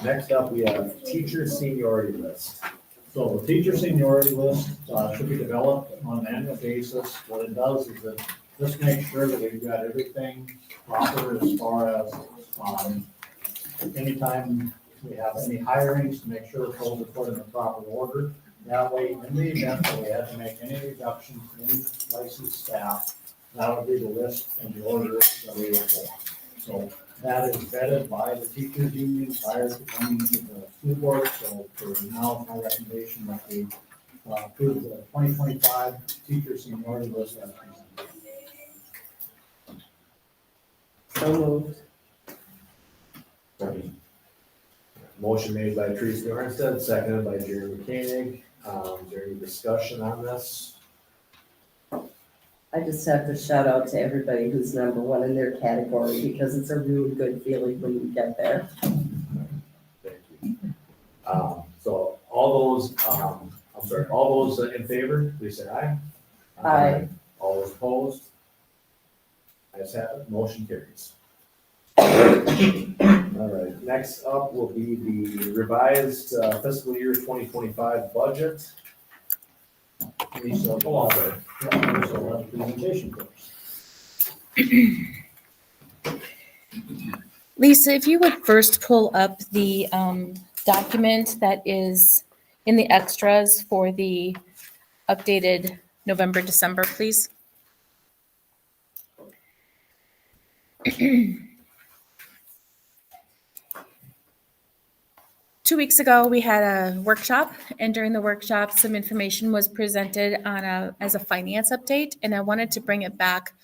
Next up, we have teacher seniority list. So the teacher seniority list should be developed on an annual basis. What it does is it just makes sure that we've got everything proper as far as anytime we have any hirings, to make sure those are put in the proper order. That way, in the event that we had to make any reductions in licensed staff, that would be the list and the order that we would follow. So that is vetted by the teachers union prior to coming to the school board. So for now, my recommendation that we approve the 2025 teacher seniority list as presented. So moved. Motion made by Teresa Armstead, seconded by Jeremy Koenig. Is there any discussion on this? I just have to shout out to everybody who's number one in their category, because it's a really good feeling when you get there. Thank you. So all those in favor, please say aye. Aye. All those opposed? Ayes have it, motion carries. All right, next up will be the revised fiscal year 2025 budget. Lisa, so have presentation first. Lisa, if you would first pull up the document that is in the extras for the updated November, December, please. 2 weeks ago, we had a workshop, and during the workshop, some information was presented on as a finance update, and I wanted to bring it back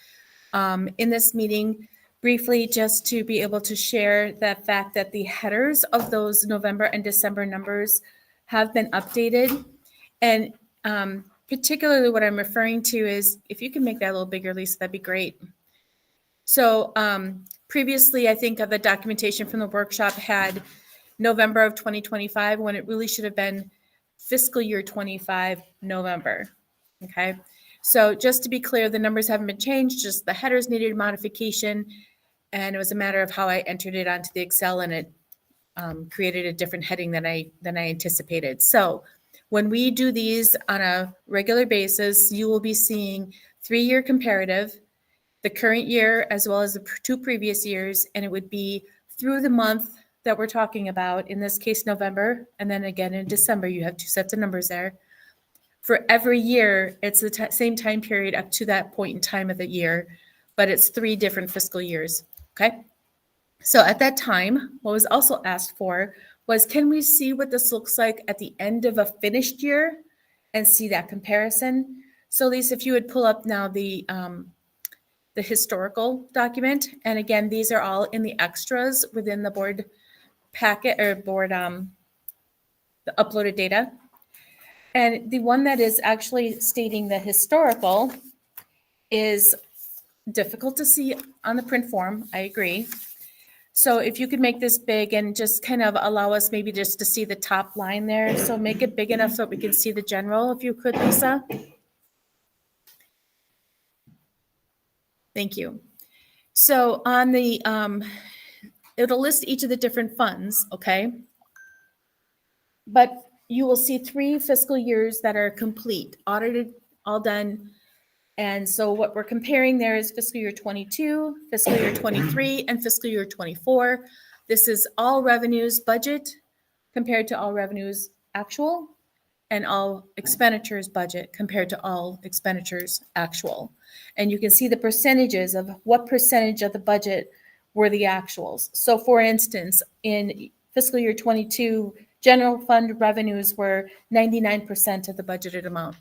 in this meeting briefly, just to be able to share the fact that the headers of those November and December numbers have been updated. And particularly what I'm referring to is, if you can make that a little bigger, Lisa, that'd be great. So previously, I think of the documentation from the workshop had November of 2025, when it really should have been fiscal year 25 November. Okay, so just to be clear, the numbers haven't been changed, just the headers needed modification. And it was a matter of how I entered it onto the Excel, and it created a different heading than I anticipated. So when we do these on a regular basis, you will be seeing 3-year comparative, the current year as well as the 2 previous years, and it would be through the month that we're talking about, in this case, November, and then again in December. You have 2 sets of numbers there. For every year, it's the same time period up to that point in time of the year, but it's 3 different fiscal years, okay? So at that time, what was also asked for was, can we see what this looks like at the end of a finished year and see that comparison? So Lisa, if you would pull up now the historical document, and again, these are all in the extras within the board packet or board, the uploaded data. And the one that is actually stating the historical is difficult to see on the print form, I agree. So if you could make this big and just kind of allow us maybe just to see the top line there. So make it big enough so that we can see the general, if you could, Lisa. Thank you. So on the, it'll list each of the different funds, okay? But you will see 3 fiscal years that are complete, audited, all done. And so what we're comparing there is fiscal year 22, fiscal year 23, and fiscal year 24. This is all revenues budget compared to all revenues actual, and all expenditures budget compared to all expenditures actual. And you can see the percentages of what percentage of the budget were the actuals. So for instance, in fiscal year 22, general fund revenues were 99% of the budgeted amount,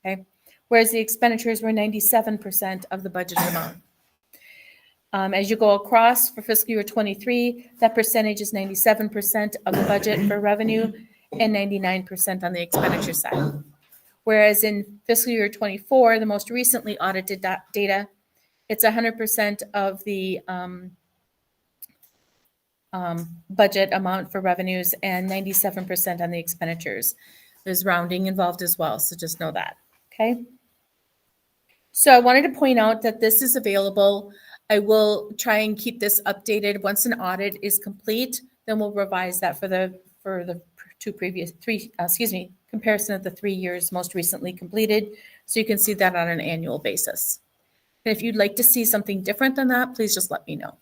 okay? Whereas the expenditures were 97% of the budgeted amount. As you go across for fiscal year 23, that percentage is 97% of the budget for revenue and 99% on the expenditure side. Whereas in fiscal year 24, the most recently audited data, it's 100% of the budget amount for revenues and 97% on the expenditures. There's rounding involved as well, so just know that, okay? So I wanted to point out that this is available. I will try and keep this updated. Once an audit is complete, then we'll revise that for the 3 comparison of the 3 years most recently completed. So you can see that on an annual basis. And if you'd like to see something different than that, please just let me know.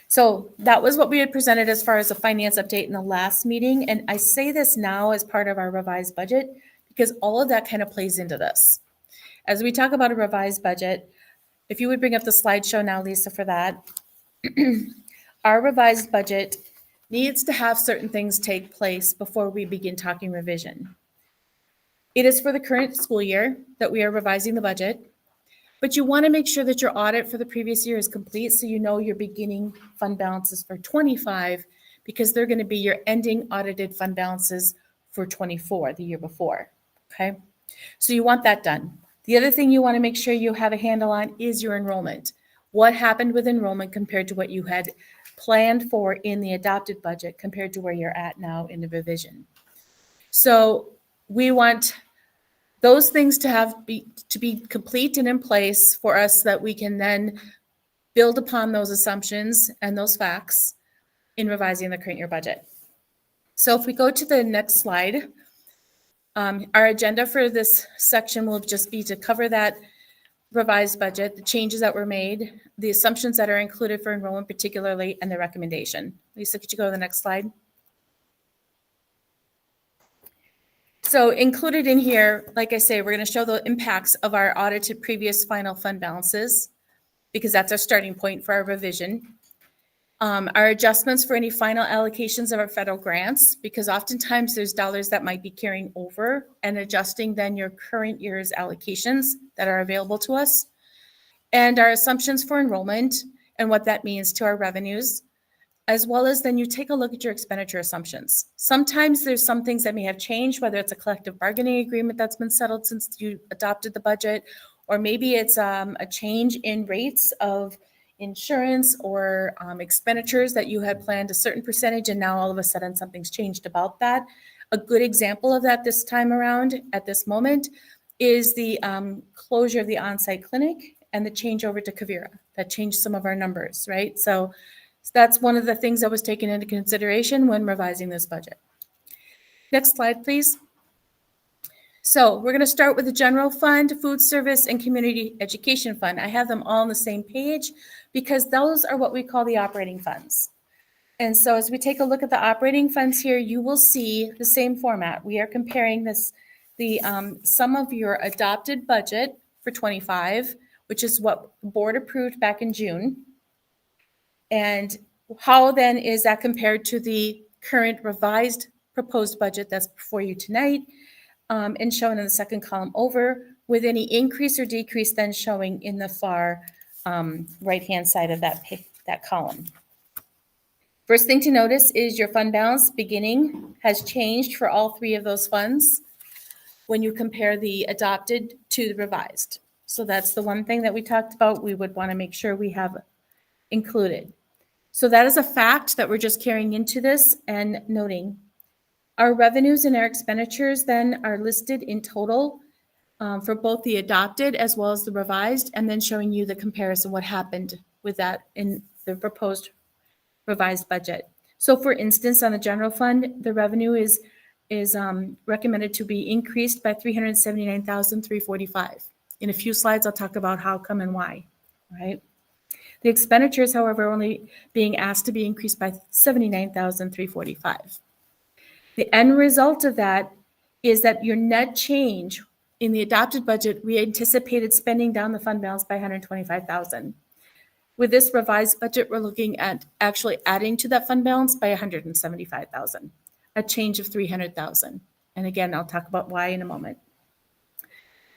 So that was what we had presented as far as a finance update in the last meeting. And I say this now as part of our revised budget because all of that kind of plays into this. As we talk about a revised budget, if you would bring up the slideshow now, Lisa, for that. Our revised budget needs to have certain things take place before we begin talking revision. It is for the current school year that we are revising the budget, but you want to make sure that your audit for the previous year is complete so you know your beginning fund balances for 25 because they're going to be your ending audited fund balances for 24, the year before, okay? So you want that done. The other thing you want to make sure you have a handle on is your enrollment. What happened with enrollment compared to what you had planned for in the adopted budget compared to where you're at now in the revision. So we want those things to be complete and in place for us so that we can then build upon those assumptions and those facts in revising the current year budget. So if we go to the next slide, our agenda for this section will just be to cover that revised budget, the changes that were made, the assumptions that are included for enrollment particularly, and the recommendation. Lisa, could you go to the next slide? So included in here, like I say, we're going to show the impacts of our audited previous final fund balances because that's our starting point for our revision. Our adjustments for any final allocations of our federal grants, because oftentimes there's dollars that might be carrying over and adjusting then your current year's allocations that are available to us. And our assumptions for enrollment and what that means to our revenues, as well as then you take a look at your expenditure assumptions. Sometimes there's some things that may have changed, whether it's a collective bargaining agreement that's been settled since you adopted the budget, or maybe it's a change in rates of insurance or expenditures that you had planned a certain percentage and now all of a sudden something's changed about that. A good example of that this time around, at this moment, is the closure of the on-site clinic and the change over to Kavira. That changed some of our numbers, right? So that's one of the things that was taken into consideration when revising this budget. Next slide, please. So we're going to start with the general fund, food service, and community education fund. I have them all on the same page because those are what we call the operating funds. And so as we take a look at the operating funds here, you will see the same format. We are comparing the sum of your adopted budget for 25, which is what the board approved back in June. And how then is that compared to the current revised proposed budget that's before you tonight, and shown in the second column over, with any increase or decrease then showing in the far right-hand side of that column. First thing to notice is your fund balance beginning has changed for all three of those funds when you compare the adopted to the revised. So that's the one thing that we talked about we would want to make sure we have included. So that is a fact that we're just carrying into this and noting. Our revenues and our expenditures then are listed in total for both the adopted as well as the revised, and then showing you the comparison, what happened with that in the proposed revised budget. So for instance, on the general fund, the revenue is recommended to be increased by $379,345. In a few slides, I'll talk about how come and why, right? The expenditures, however, are only being asked to be increased by $79,345. The end result of that is that your net change in the adopted budget, we anticipated spending down the fund balance by $125,000. With this revised budget, we're looking at actually adding to that fund balance by $175,000, a change of $300,000. And again, I'll talk about why in a moment.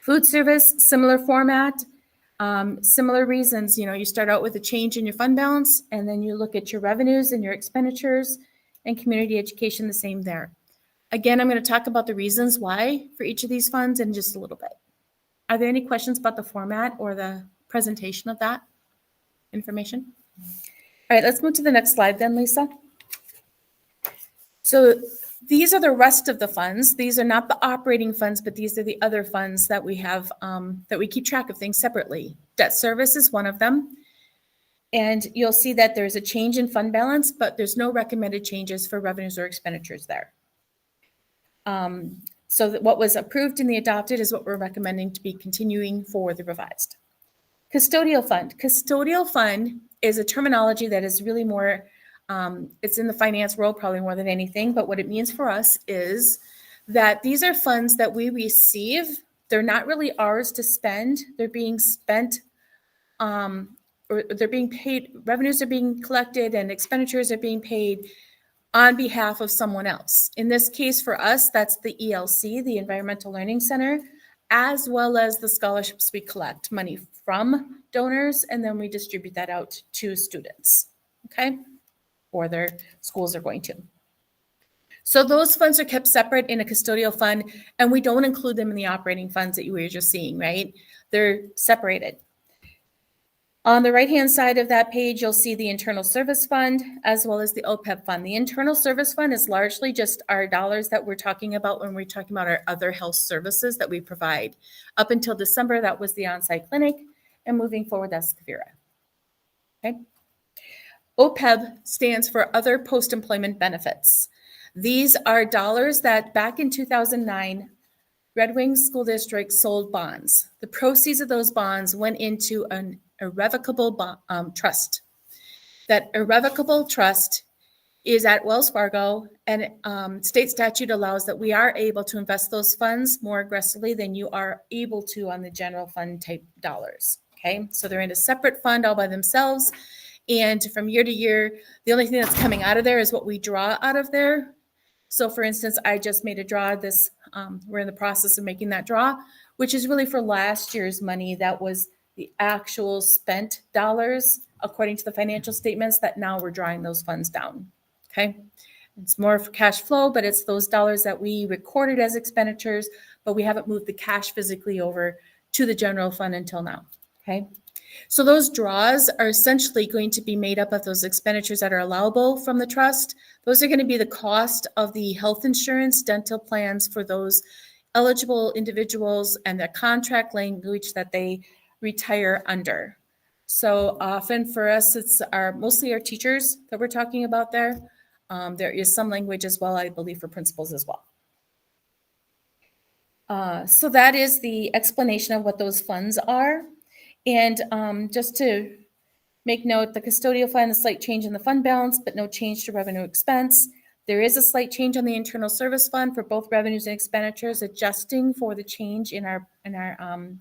Food service, similar format, similar reasons. You start out with a change in your fund balance, and then you look at your revenues and your expenditures, and community education, the same there. Again, I'm going to talk about the reasons why for each of these funds in just a little bit. Are there any questions about the format or the presentation of that information? All right, let's move to the next slide then, Lisa. So these are the rest of the funds. These are not the operating funds, but these are the other funds that we have, that we keep track of things separately. Debt service is one of them. And you'll see that there's a change in fund balance, but there's no recommended changes for revenues or expenditures there. So that what was approved in the adopted is what we're recommending to be continuing for the revised. Custodial fund. Custodial fund is a terminology that is really more, it's in the finance world probably more than anything, but what it means for us is that these are funds that we receive. They're not really ours to spend. They're being spent, or they're being paid, revenues are being collected and expenditures are being paid on behalf of someone else. In this case for us, that's the ELC, the Environmental Learning Center, as well as the scholarships we collect money from donors, and then we distribute that out to students, okay? Or their schools are going to. So those funds are kept separate in a custodial fund, and we don't include them in the operating funds that you were just seeing, right? They're separated. On the right-hand side of that page, you'll see the internal service fund as well as the OPEB fund. The internal service fund is largely just our dollars that we're talking about when we're talking about our other health services that we provide. Up until December, that was the on-site clinic, and moving forward, that's Kavira. Okay. OPEB stands for Other Post-Employment Benefits. These are dollars that back in 2009, Red Wing School District sold bonds. The proceeds of those bonds went into an irrevocable trust. That irrevocable trust is at Wells Fargo, and state statute allows that we are able to invest those funds more aggressively than you are able to on the general fund type dollars. Okay, so they're in a separate fund all by themselves, and from year to year, the only thing that's coming out of there is what we draw out of there. So for instance, I just made a draw this, we're in the process of making that draw, which is really for last year's money. That was the actual spent dollars according to the financial statements that now we're drawing those funds down, okay? It's more for cash flow, but it's those dollars that we recorded as expenditures, but we haven't moved the cash physically over to the general fund until now, okay? So those draws are essentially going to be made up of those expenditures that are allowable from the trust. Those are going to be the cost of the health insurance, dental plans for those eligible individuals and the contract language that they retire under. So often for us, it's mostly our teachers that we're talking about there. There is some language as well, I believe, for principals as well. So that is the explanation of what those funds are. And just to make note, the custodial fund, a slight change in the fund balance, but no change to revenue expense. There is a slight change on the internal service fund for both revenues and expenditures, adjusting for the change in our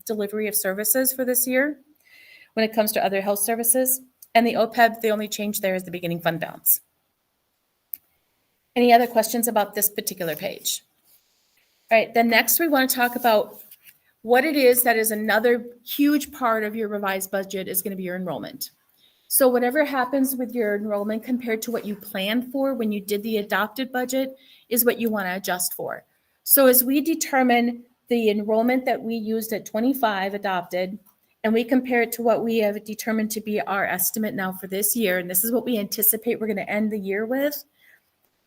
delivery of services for this year when it comes to other health services. And the OPEB, the only change there is the beginning fund balance. Any other questions about this particular page? All right, then next we want to talk about what it is that is another huge part of your revised budget is going to be your enrollment. So whatever happens with your enrollment compared to what you planned for when you did the adopted budget is what you want to adjust for. So as we determine the enrollment that we used at 25 adopted, and we compare it to what we have determined to be our estimate now for this year, and this is what we anticipate we're going to end the year with,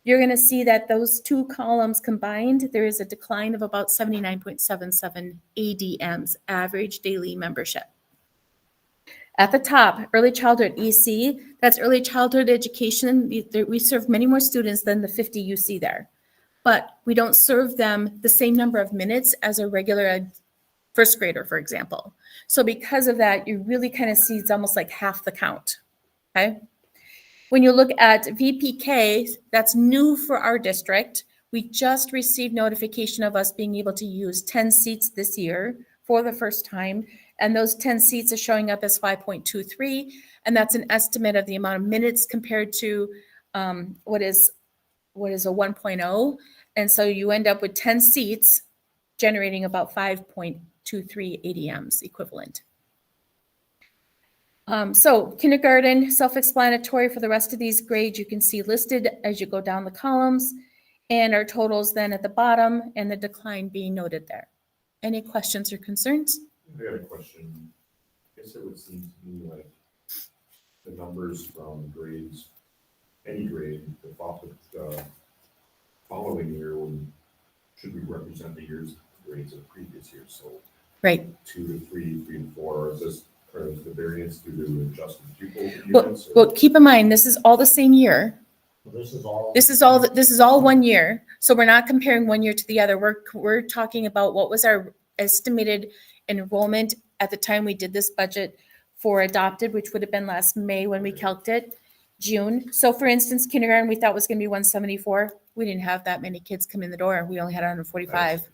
you're going to see that those two columns combined, there is a decline of about 79.77 ADMs, average daily membership. At the top, early childhood EC, that's early childhood education. We serve many more students than the 50 you see there, but we don't serve them the same number of minutes as a regular first grader, for example. So because of that, you really kind of see it's almost like half the count, okay? When you look at VPK, that's new for our district. We just received notification of us being able to use 10 seats this year for the first time. And those 10 seats are showing up as 5.23. And that's an estimate of the amount of minutes compared to what is a 1.0. And so you end up with 10 seats generating about 5.23 ADMs equivalent. So kindergarten, self-explanatory for the rest of these grades, you can see listed as you go down the columns, and our totals then at the bottom and the decline being noted there. Any questions or concerns? I got a question. I guess it would seem to me like the numbers from grades, any grade, the following year should we represent the grades of previous years? So right. 2 to 3, 3 to 4, is this part of the variance due to adjusted pupil Well, units? well, keep in mind, this is all the same year. This is all. This is all 1 year. So we're not comparing 1 year to the other. We're talking about what was our estimated enrollment at the time we did this budget for adopted, which would have been last May when we calculated it, June. So for instance, kindergarten, we thought was going to be 174. We didn't have that many kids come in the door. We only had 145. Does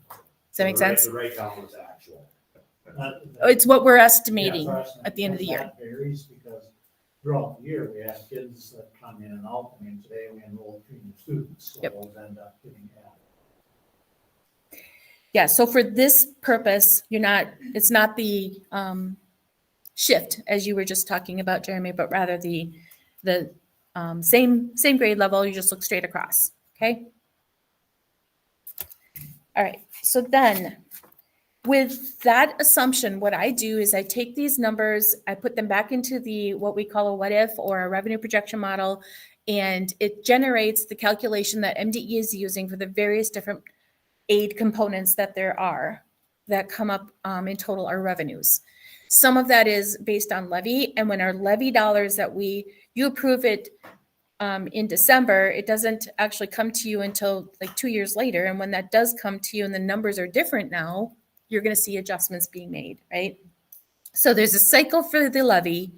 that make sense? The rate down was actual. It's what we're estimating Yeah, so at the end of the year. That varies because throughout the year, we have kids that come in and out. I mean, today we enrolled 3 new students, so Yep. those end up getting added. Yeah, so for this purpose, it's not the shift as you were just talking about, Jeremy, but rather the same grade level, you just look straight across, okay? All right, so then with that assumption, what I do is I take these numbers, I put them back into what we call a what if or a revenue projection model, and it generates the calculation that MDE is using for the various different aid components that there are that come up in total our revenues. Some of that is based on levy, and when our levy dollars that you approve it in December, it doesn't actually come to you until like 2 years later. And when that does come to you and the numbers are different now, you're going to see adjustments being made, right? So there's a cycle for the levy,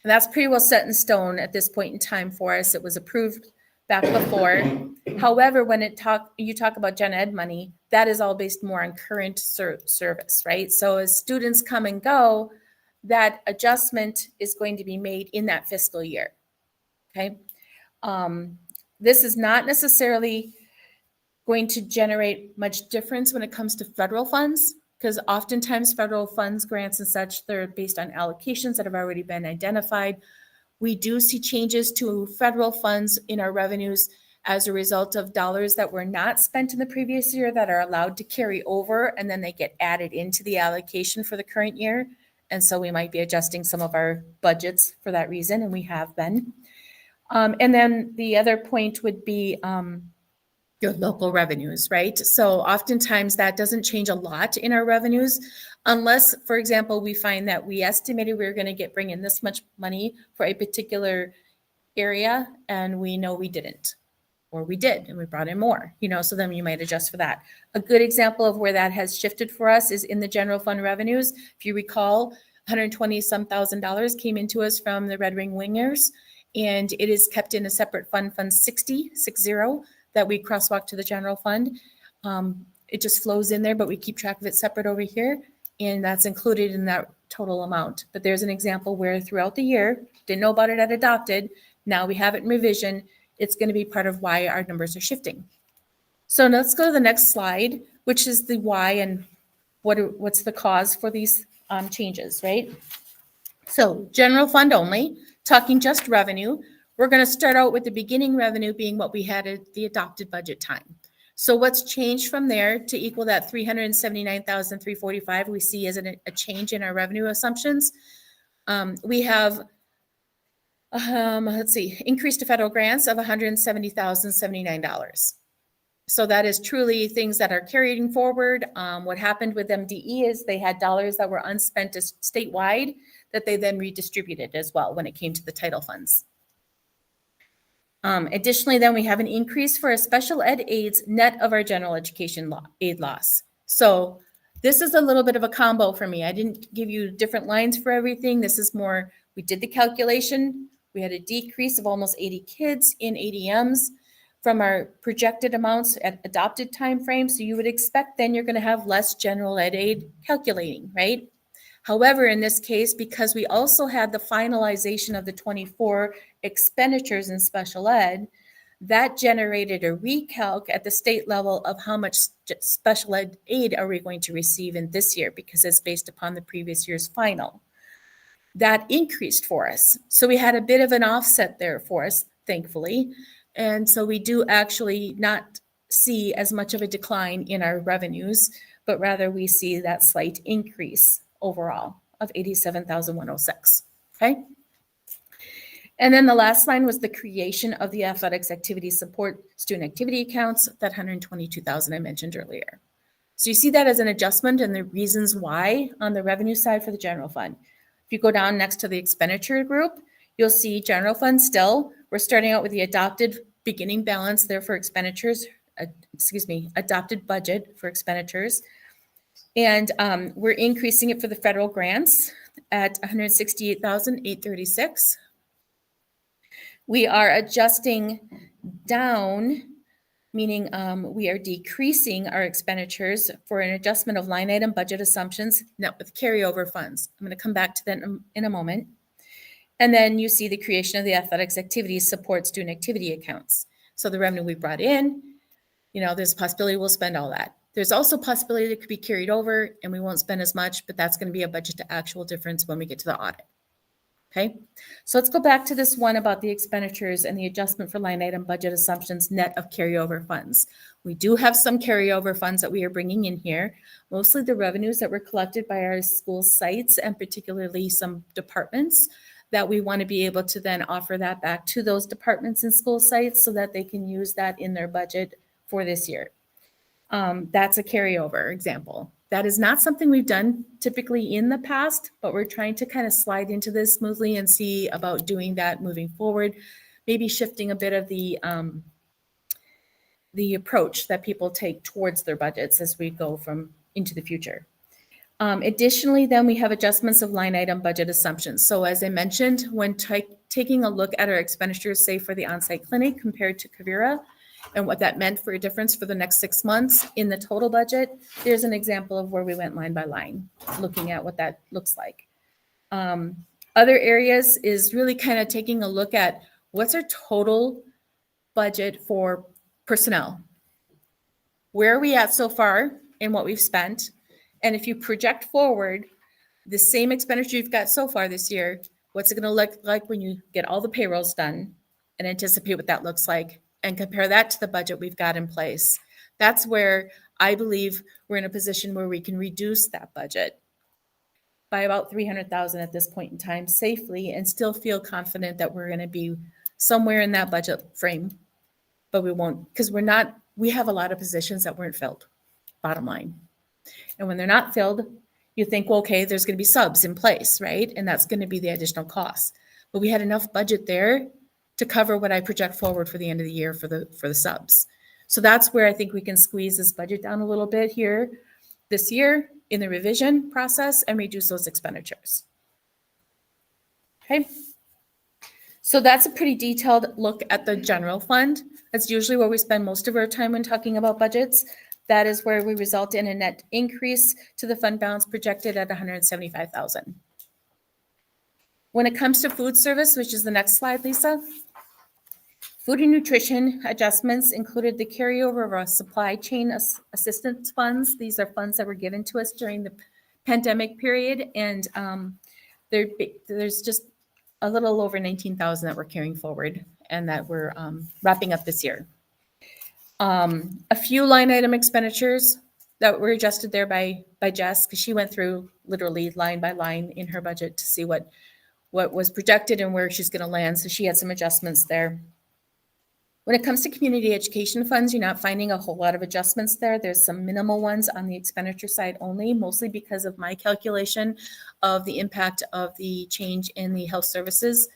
and that's pretty well set in stone at this point in time for us. It was approved back before. However, when you talk about gen ed money, that is all based more on current service, right? So as students come and go, that adjustment is going to be made in that fiscal year, okay? This is not necessarily going to generate much difference when it comes to federal funds, because oftentimes federal funds, grants and such, they're based on allocations that have already been identified. We do see changes to federal funds in our revenues as a result of dollars that were not spent in the previous year that are allowed to carry over, and then they get added into the allocation for the current year. And so we might be adjusting some of our budgets for that reason, and we have been. And then the other point would be your local revenues, right? So oftentimes that doesn't change a lot in our revenues unless, for example, we find that we estimated we were going to bring in this much money for a particular area and we know we didn't, or we did and we brought in more, so then you might adjust for that. A good example of where that has shifted for us is in the general fund revenues. If you recall, 120 some thousand dollars came into us from the Red Wing Wingers, and it is kept in a separate fund 60, that we crosswalk to the general fund. It just flows in there, but we keep track of it separate over here, and that's included in that total amount. But there's an example where throughout the year, didn't know about it at adopted, now we have it in revision. It's going to be part of why our numbers are shifting. So now let's go to the next slide, which is the why and what's the cause for these changes, right? So general fund only, talking just revenue. We're going to start out with the beginning revenue being what we had at the adopted budget time. So what's changed from there to equal that $379,345 we see as a change in our revenue assumptions? We have, increased to federal grants of $170,079. So that is truly things that are carrying forward. What happened with MDE is they had dollars that were unspent statewide that they then redistributed as well when it came to the title funds. Additionally, then we have an increase for a special ed aids net of our general education aid loss. So this is a little bit of a combo for me. I didn't give you different lines for everything. This is more, we did the calculation. We had a decrease of almost 80 kids in ADMs from our projected amounts at adopted timeframe. So you would expect then you're going to have less general ed aid calculating, right? However, in this case, because we also had the finalization of the 24 expenditures in special ed, that generated a recalc at the state level of how much special ed aid are we going to receive in this year, because it's based upon the previous year's final. That increased for us. So we had a bit of an offset there for us, thankfully. And so we do actually not see as much of a decline in our revenues, but rather we see that slight increase overall of $87,106, okay? And then the last line was the creation of the athletics activity support student activity accounts, that $122,000 I mentioned earlier. So you see that as an adjustment and the reasons why on the revenue side for the general fund. If you go down next to the expenditure group, you'll see general fund still, we're starting out with the adopted beginning balance there for expenditures, adopted budget for expenditures. And we're increasing it for the federal grants at $168,836. We are adjusting down, meaning we are decreasing our expenditures for an adjustment of line item budget assumptions, net with carryover funds. I'm going to come back to that in a moment. And then you see the creation of the athletics activities support student activity accounts. So the revenue we brought in, there's a possibility we'll spend all that. There's also a possibility that it could be carried over and we won't spend as much, but that's going to be a budget to actual difference when we get to the audit. Okay, so let's go back to this one about the expenditures and the adjustment for line item budget assumptions net of carryover funds. We do have some carryover funds that we are bringing in here, mostly the revenues that were collected by our school sites and particularly some departments that we want to be able to then offer that back to those departments and school sites so that they can use that in their budget for this year. That's a carryover example. That is not something we've done typically in the past, but we're trying to kind of slide into this smoothly and see about doing that moving forward, maybe shifting a bit of the approach that people take towards their budgets as we go from into the future. Additionally, then we have adjustments of line item budget assumptions. So as I mentioned, when taking a look at our expenditures, say for the on-site clinic compared to Quivira, and what that meant for a difference for the next 6 months in the total budget, there's an example of where we went line by line, looking at what that looks like. Other areas is really kind of taking a look at what's our total budget for personnel. Where are we at so far in what we've spent? And if you project forward the same expenditure you've got so far this year, what's it going to look like when you get all the payrolls done and anticipate what that looks like? And compare that to the budget we've got in place. That's where I believe we're in a position where we can reduce that budget by about 300,000 at this point in time safely and still feel confident that we're going to be somewhere in that budget frame. But we won't, because we have a lot of positions that weren't filled, bottom line. And when they're not filled, you think, well, okay, there's going to be subs in place, right? And that's going to be the additional cost. But we had enough budget there to cover what I project forward for the end of the year for the subs. So that's where I think we can squeeze this budget down a little bit here this year in the revision process and reduce those expenditures. Okay. So that's a pretty detailed look at the general fund. That's usually where we spend most of our time when talking about budgets. That is where we result in a net increase to the fund balance projected at 175,000. When it comes to food service, which is the next slide, Lisa, food and nutrition adjustments included the carryover of our supply chain assistance funds. These are funds that were given to us during the pandemic period, and there's just a little over 19,000 that we're carrying forward and that we're wrapping up this year. A few line item expenditures that were adjusted there by Jess, because she went through literally line by line in her budget to see what was projected and where she's going to land. So she had some adjustments there. When it comes to community education funds, you're not finding a whole lot of adjustments there. There's some minimal ones on the expenditure side only, mostly because of my calculation of the impact of the change in the health services,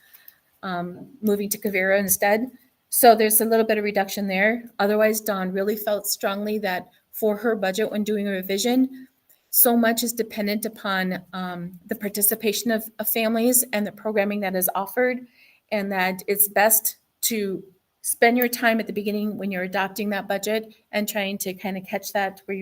moving to Quivira instead. So there's a little bit of reduction there. Otherwise, Dawn really felt strongly that for her budget when doing a revision, so much is dependent upon the participation of families and the programming that is offered, and that it's best to spend your time at the beginning when you're adopting that budget and trying to kind of catch that where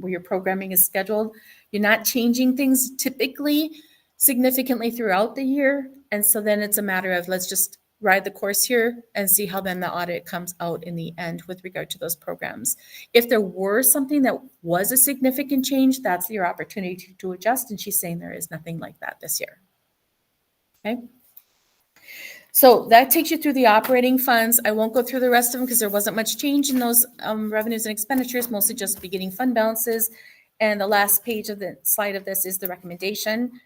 your programming is scheduled. You're not changing things typically significantly throughout the year. And so then it's a matter of let's just ride the course here and see how then the audit comes out in the end with regard to those programs. If there were something that was a significant change, that's your opportunity to adjust. And she's saying there is nothing like that this year. Okay. So that takes you through the operating funds. I won't go through the rest of them because there wasn't much change in those revenues and expenditures, mostly just beginning fund balances. And the last page of the slide of this is the recommendation.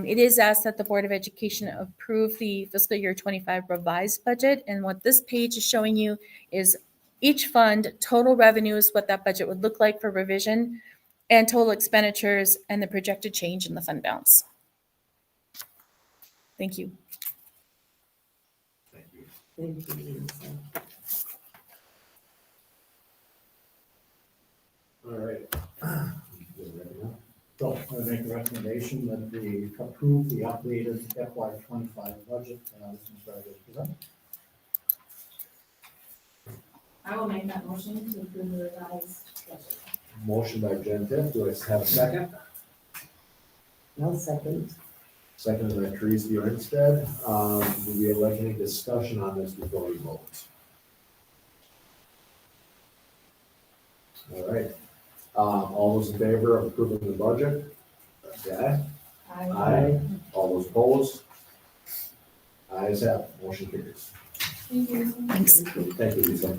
It is asked that the Board of Education approve the fiscal year 25 revised budget. And what this page is showing you is each fund, total revenues, what that budget would look like for revision, and total expenditures, and the projected change in the fund balance. Thank you. Thank you, Lisa. All right. So I make a recommendation that we approve the updated FY 25 budget as presented. I will make that motion to approve the revised budget. Motion by Jen Tiff. Do I have a second? I'll second. Seconded by Teresa Bjornstad. Do we have any discussion on this before we vote? All right. All those in favor of approving the budget? Say aye. Aye. All those opposed? Ayes have it. Motion carries. Thank you. Thanks. Thank you, Lisa.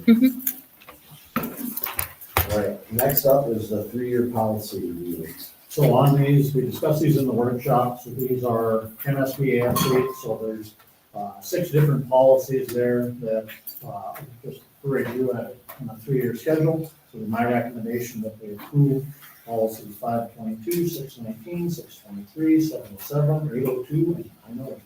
All right, next up is the 3-year policy review. So on these, we discussed these in the workshop, so these are MSBA updates, so there's 6 different policies there that just for review on a 3-year schedule. So my recommendation that we approve policies 522, 619, 623, 707, 802, and 908.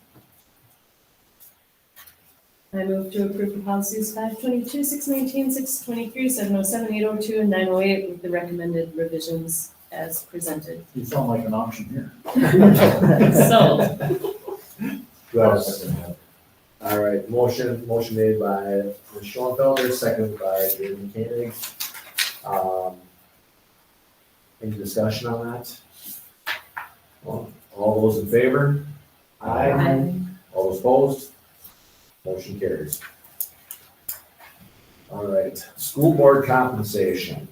I move to approve the policies 522, 619, 623, 707, 802, and 908 with the recommended revisions as presented. You sound like an auction here. So. All right, motion made by Ms. Schoenfelder, seconded by David Koenig. Any discussion on that? All those in favor? Aye. All those opposed? Motion carries. All right, school board compensation.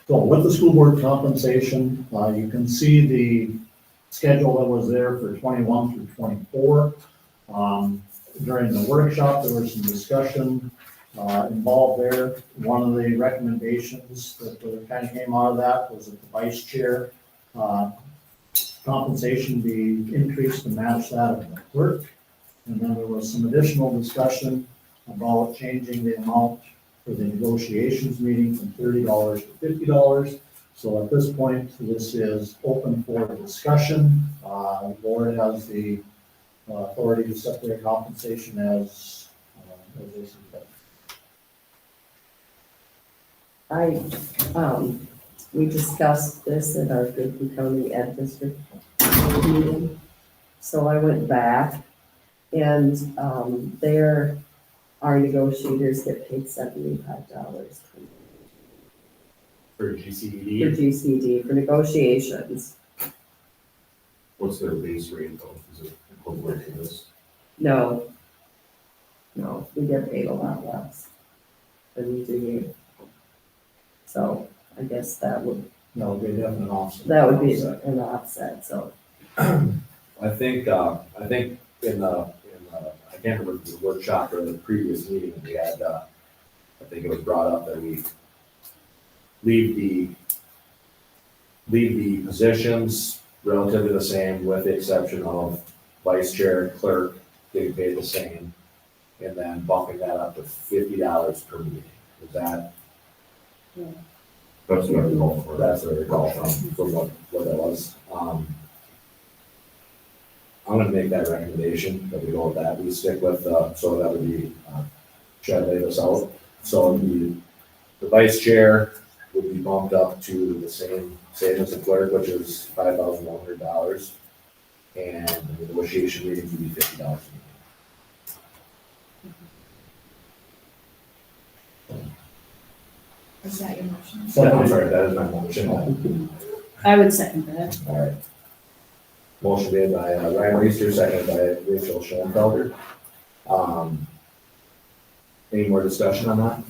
So with the school board compensation, you can see the schedule that was there for 21 through 24. During the workshop, there was some discussion involved there. One of the recommendations that kind of came out of that was that the vice chair compensation be increased to match that of the clerk. And then there was some additional discussion about changing the amount for the negotiations meeting from $30 to $50. So at this point, this is open for discussion. The board has the authority to set their compensation as they see fit. We discussed this at our Goodwin County Ed District meeting. So I went back and, our negotiators get paid $75 For for GCED, GCD, for negotiations. what's their base rate though? Is it equivalent to this? No, we get paid a lot less than we do here. So I guess that would That would be a definite offset. an offset, so. I think in the, I can't remember the workshop or the previous meeting, we had, I think it was brought up that we leave the positions relatively the same with the exception of vice chair and clerk getting paid the same, and then bumping that up to $50 per meeting. Is that? That's what I recall for. That's what I recall from what that was. I'm gonna make that recommendation that we go with that. We stick with, so that would be, should I lay this out? So the vice chair would be bumped up to the same as the clerk, which is $5,100. And the negotiation meeting would be $50 a meeting. Is that your motion? So, I'm sorry, that is my motion. I would second that. All right. Motion made by Ryan Reister, seconded by Rachel Schoenfelder. Any more discussion on that?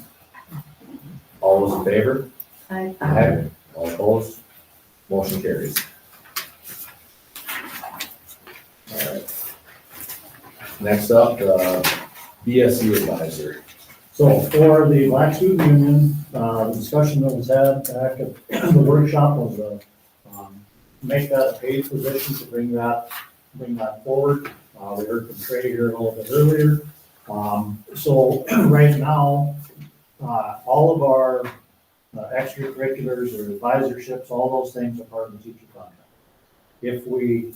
All those in favor? Aye. All opposed? Motion carries. All right. Next up, BSU advisor. So for the Black Student Union, the discussion that was had back at the workshop was make that a paid position to bring that forward. We heard from Trey here a little bit earlier. So right now, all of our extracurriculars or advisorships, all those things are part of the teacher contract. If we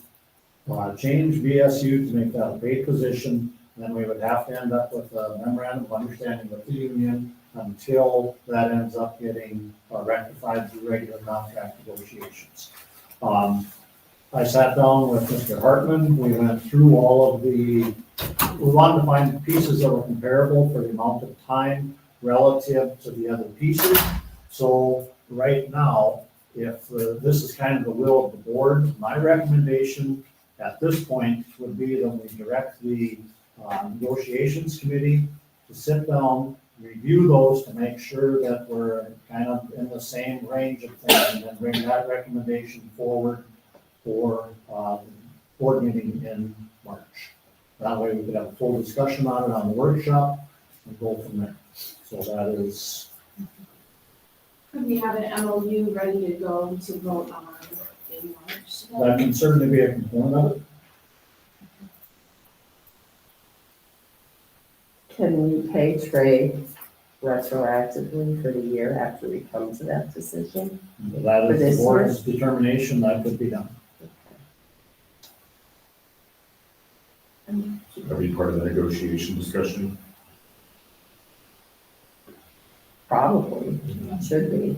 change BSU to make that a paid position, then we would have to end up with a memorandum of understanding with the union until that ends up getting rectified through regular contract negotiations. I sat down with Mr. Hartman. We went through all of we wanted to find pieces that were comparable for the amount of time relative to the other pieces. So right now, if this is kind of the will of the board, my recommendation at this point would be that we direct the negotiations committee to sit down, review those to make sure that we're kind of in the same range of things, and then bring that recommendation forward for board meeting in March. That way we could have a full discussion on it on the workshop and go from there. So that is. Could we have an MOU ready to go to vote on in March? That can certainly be a component of it. Can we pay Trey retroactively for the year after we come to that decision? That For is this the board's determination that could be done. Should that be part of the negotiation discussion? Probably, should be.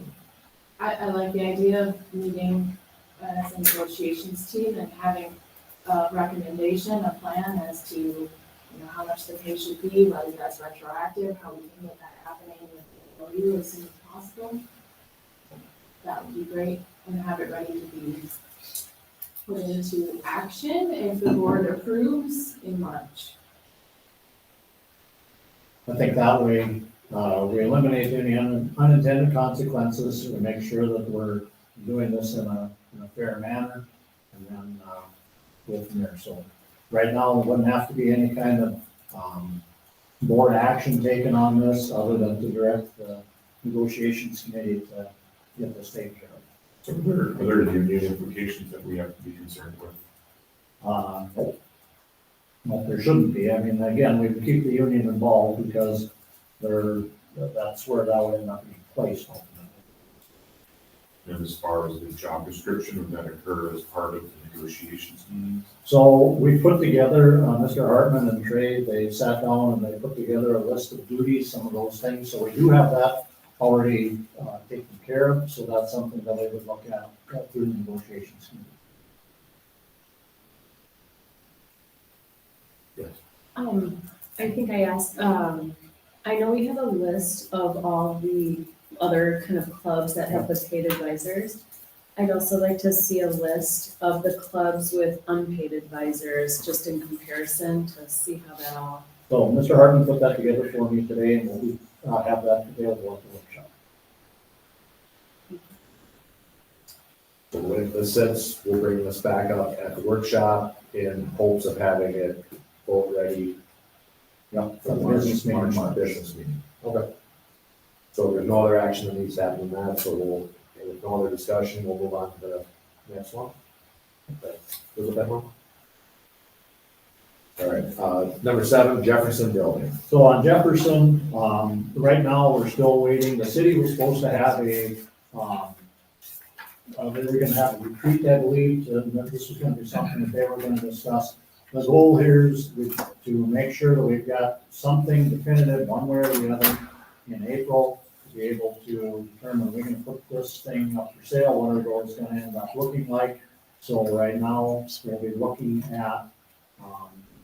I like the idea of meeting as a negotiations team and having a recommendation, a plan as to, how much the pay should be, whether that's retroactive, how we can get that happening with the MOU as soon as possible. That would be great, and have it ready to be put into action if the board approves in March. I think that way, we eliminate any unintended consequences, we make sure that we're doing this in a fair manner, and then go from there. So right now, there wouldn't have to be any kind of board action taken on this, other than to direct the negotiations committee to get this taken care of. So are there union implications that we have to be concerned with? Nope. No, there shouldn't be. I mean, again, we keep the union involved because that's where that would end up being placed ultimately. And as far as the job description, would that occur as part of the negotiations meetings? So we put together, Mr. Hartman and Trey, they sat down and they put together a list of duties, some of those things. So we do have that already taken care of. So that's something that they would look at through the negotiations. Yes. I think I asked, I know we have a list of all the other kind of clubs that have the paid advisors. I'd also like to see a list of the clubs with unpaid advisors, just in comparison to see how that all. So Mr. Hartman put that together for me today and we'll have that available at the workshop. So with the sense, we'll bring this back up at the workshop in hopes of having it vote ready. Yep, For the business meeting. March business meeting. Okay. So there's no other action that needs to happen on that, so with no other discussion, we'll move on to the next one. Okay. Was it that one? All right, number 7, Jefferson Building. So on Jefferson, right now, we're still waiting. The city was supposed to have they were gonna have a retreat, I believe, and that this was gonna be something that they were gonna discuss. The goal here is to make sure that we've got something definitive, one way or the other, in April, to be able to determine, we're gonna put this thing up for sale, what our it's gonna end up looking like. So right now, we'll be looking at,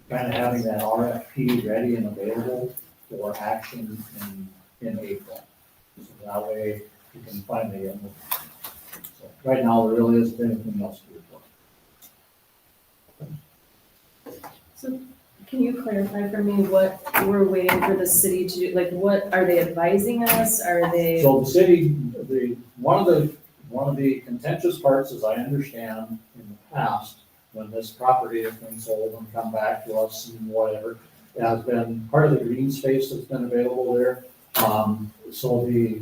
kind of having that RFP ready and available for action in April. So that way, we can finally get moving. So right now, there really isn't anything else to report. So can you clarify for me what we're waiting for the city to do? Like, what, are they advising us? Are they? So the city, one of the contentious parts, as I understand, in the past, when this property has been sold and come back to us and whatever, has been part of the green space that's been available there. So the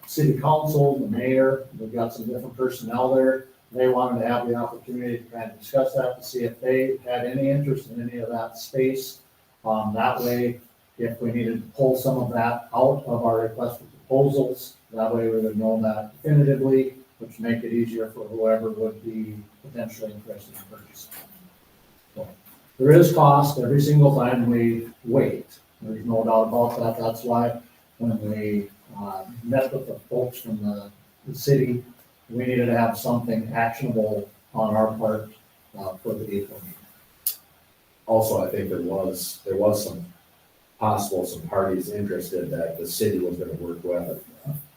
city council, the mayor, we've got some different personnel there. They wanted to have the opportunity to kind of discuss that, to see if they had any interest in any of that space. That way, if we needed to pull some of that out of our request for proposals, that way we would know that definitively, which make it easier for whoever would be potentially interested in purchasing. So there is cost every single time we wait. There's no doubt about that. That's why when we met with the folks from the city, we needed to have something actionable on our part for the April meeting. Also, I think there was some parties interested that the city was gonna work with.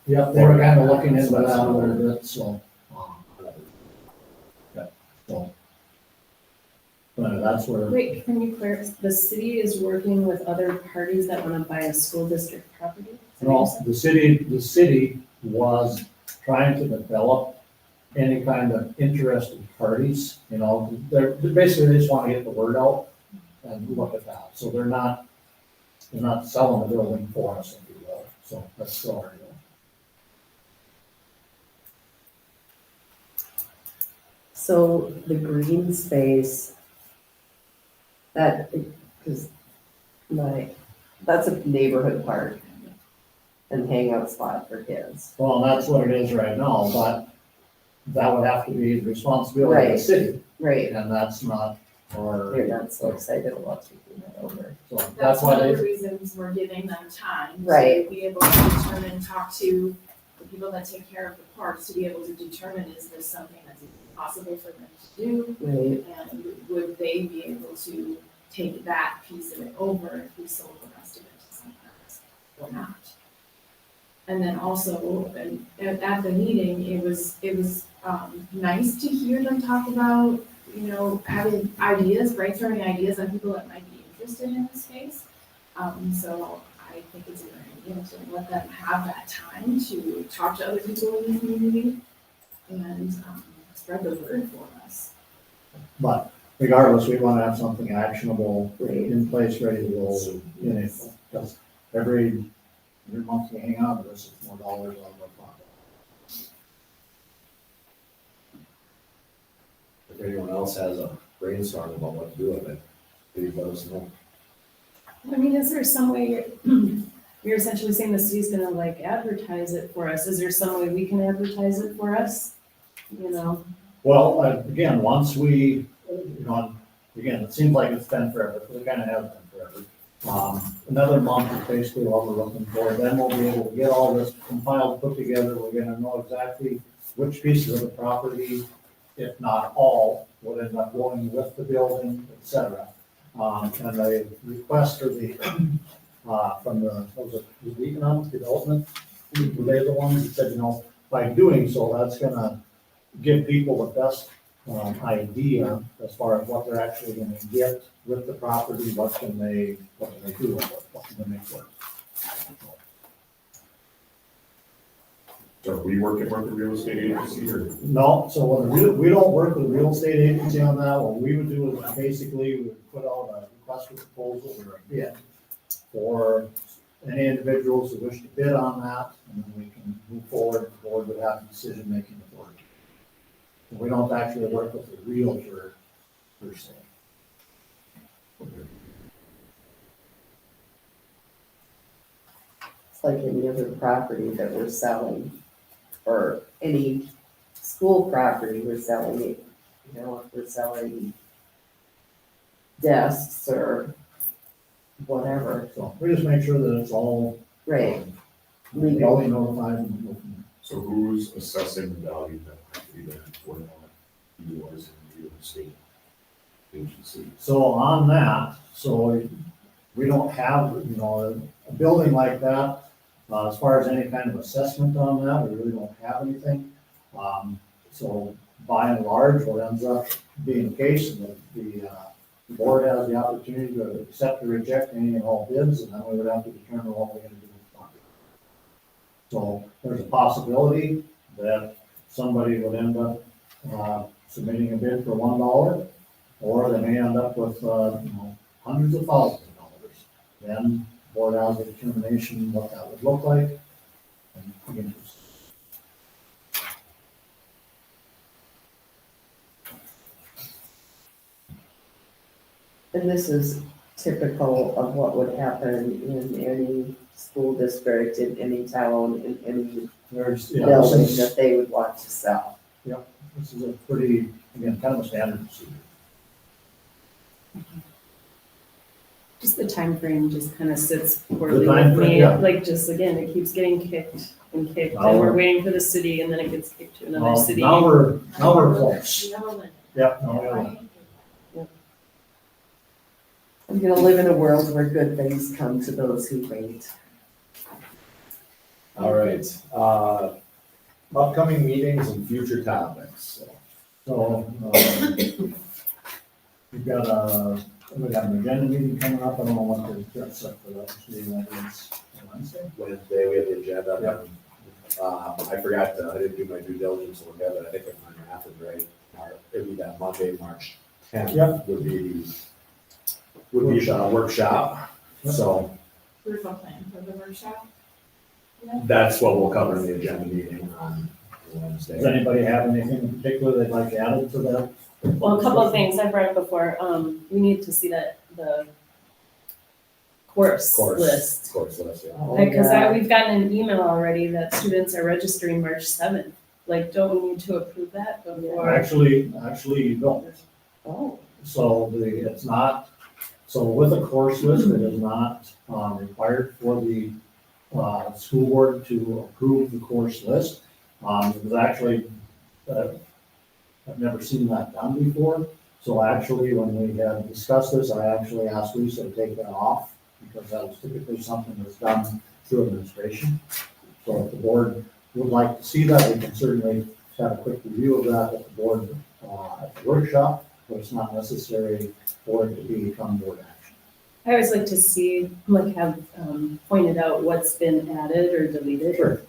Yep, they were kind of looking into that a little bit, so. That's where. Wait, can you clarify, the city is working with other parties that want to buy a school district property? Is that what you said? The city was trying to develop any kind of interested parties, they're basically, they just want to get the word out and look at that. So they're not selling the building for us, if you will. So that's still our deal. So the green space, because that's a neighborhood park and hangout spot for kids. Well, that's what it is right now, but that would have to be the responsibility of the city. Right. And that's not our. They're not so excited about taking that over. So That's that's why one of they. the reasons we're giving them time. Right. To be able to determine, talk to the people that take care of the parks, to be able to determine, is this something that's possible for them to do? Right. And would they be able to take that piece of it over if we sold the rest of it to someone else or not? And then also, at the meeting, it was nice to hear them talk about, having ideas, brainstorming ideas on people that might be interested in this space. So I think it's a good idea to let them have that time to talk to other people in the community and spread the word for us. But regardless, we want to have something actionable in place, ready to roll in April. Because every month we hang on to this, it's more dollars out of our pocket. if anyone else has a brainstorm about what to do with it, please let us know. I mean, is there some way, you're essentially saying the city's gonna like advertise it for us, is there some way we can advertise it for us? You know, Well, again, once we, again, it seems like it's been forever, because it kind of has been forever. Another month is basically all we're looking for, then we'll be able to get all this compiled, put together, we're gonna know exactly which pieces of the property, if not all, will end up going with the building, et cetera. And a request for the, from the, what was it, the economic development, they're the ones that said, by doing so, that's gonna give people the best idea as far as what they're actually gonna get with the property, what can they do with it, what can they make work. So are we working with the real estate agency or? No, so we don't work with a real estate agency on that, what we would do is basically, we would put out a request for proposal or a bid for any individuals who wish to bid on that, and then we can move forward, the board would have decision-making authority. We don't actually work with the realtor per se. It's like any other property that we're selling, or any school property we're selling, if we're selling desks or whatever. So we just make sure that it's all. Right. Legal. Notified and go from there. So who's assessing the value of that property then for you as a real estate agency? So on that, so we don't have, a building like that, as far as any kind of assessment on that, we really don't have anything. So by and large, what ends up being the case, is that the board has the opportunity to accept or reject any and all bids, and then we would have to determine what we're gonna do with the property. So there's a possibility that somebody would end up submitting a bid for $1, or they may end up with hundreds of thousands of dollars. Then the board has a determination what that would look like. And again, And this is typical of what would happen in any school district, in any town, in any building that they would want to sell. Yep, this is a pretty, again, kind of a standard procedure. just the time frame just kind of sits poorly The time with frame, me, yeah. like just again, it keeps getting kicked and kicked, Now and we're we're- waiting for the city, and then it gets kicked to another Now city. now we're close. Yep, now we're. I'm gonna live in a world where good things come to those who wait. All right, upcoming meetings and future topics. So, we've got an agenda meeting coming up, I don't know what the set for that, meeting is Wednesday. Wednesday, we have the agenda. I forgot, I didn't do my due diligence to look at it, I think if my math is right, it'd be that Monday, March tenth Yep. would be the workshop, so Proof of plan for the workshop. that's what we'll cover in the agenda meeting on Wednesday. Does anybody have anything in particular they'd like added to that? Well, a couple of things, I've read it before, we need to see the course list. Course list, yeah. Because we've gotten an email already that students are registering March 7th, like, don't we need to approve that before? Actually, you don't. Oh. So it's not, so with a course list, it is not required for the school board to approve the course list. It was actually, I've never seen that done before. So actually, when we had discussed this, I actually asked Lisa to take that off, because that was typically something that's done through administration. So if the board would like to see that, we can certainly have a quick review of that at the board at the workshop, but it's not necessary for it to become board action. I always like to see, like, have pointed out what's been added or deleted. Sure.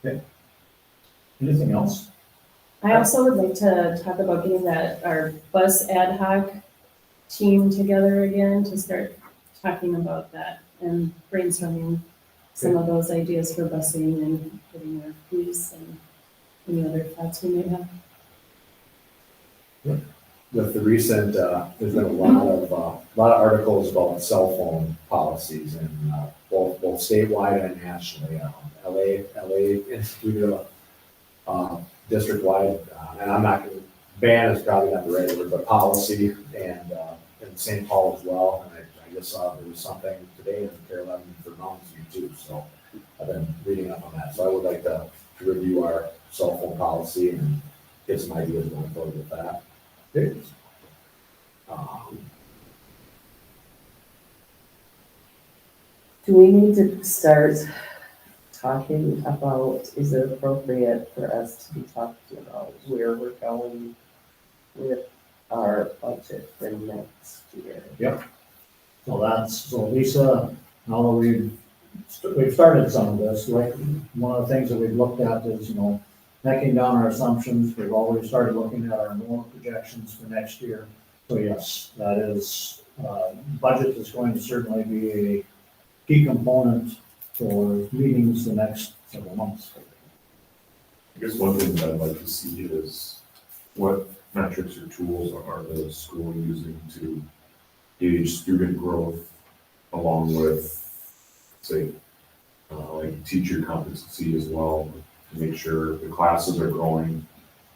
Okay. Anything else? I also would like to talk about getting our bus ad hoc team together again to start talking about that and brainstorming some of those ideas for busing and getting our police and any other thoughts we may have. with the recent, there's been a lot of articles about cell phone policies and, both statewide and nationally. LA instituted a, district-wide, and I'm not gonna, ban is probably not the right word, but policy, and, in St. Paul as well. And I just saw there was something today in Carolina for Mountain View too, so I've been reading up on that. So I would like to review our cell phone policy and get some ideas going forward with that. Do we need to start talking about, is it appropriate for us to be talking about where we're going with our budget for next year? Yep. So Lisa, now that we've started some of this, like, one of the things that we've looked at is, necking down our assumptions. We've already started looking at our enrollment projections for next year. So yes, that is, budget is going to certainly be a key component for meetings the next several months. I guess one thing that I'd like to see is what metrics or tools are the school using to gauge student growth along with, say, like teacher competency as well, to make sure the classes are growing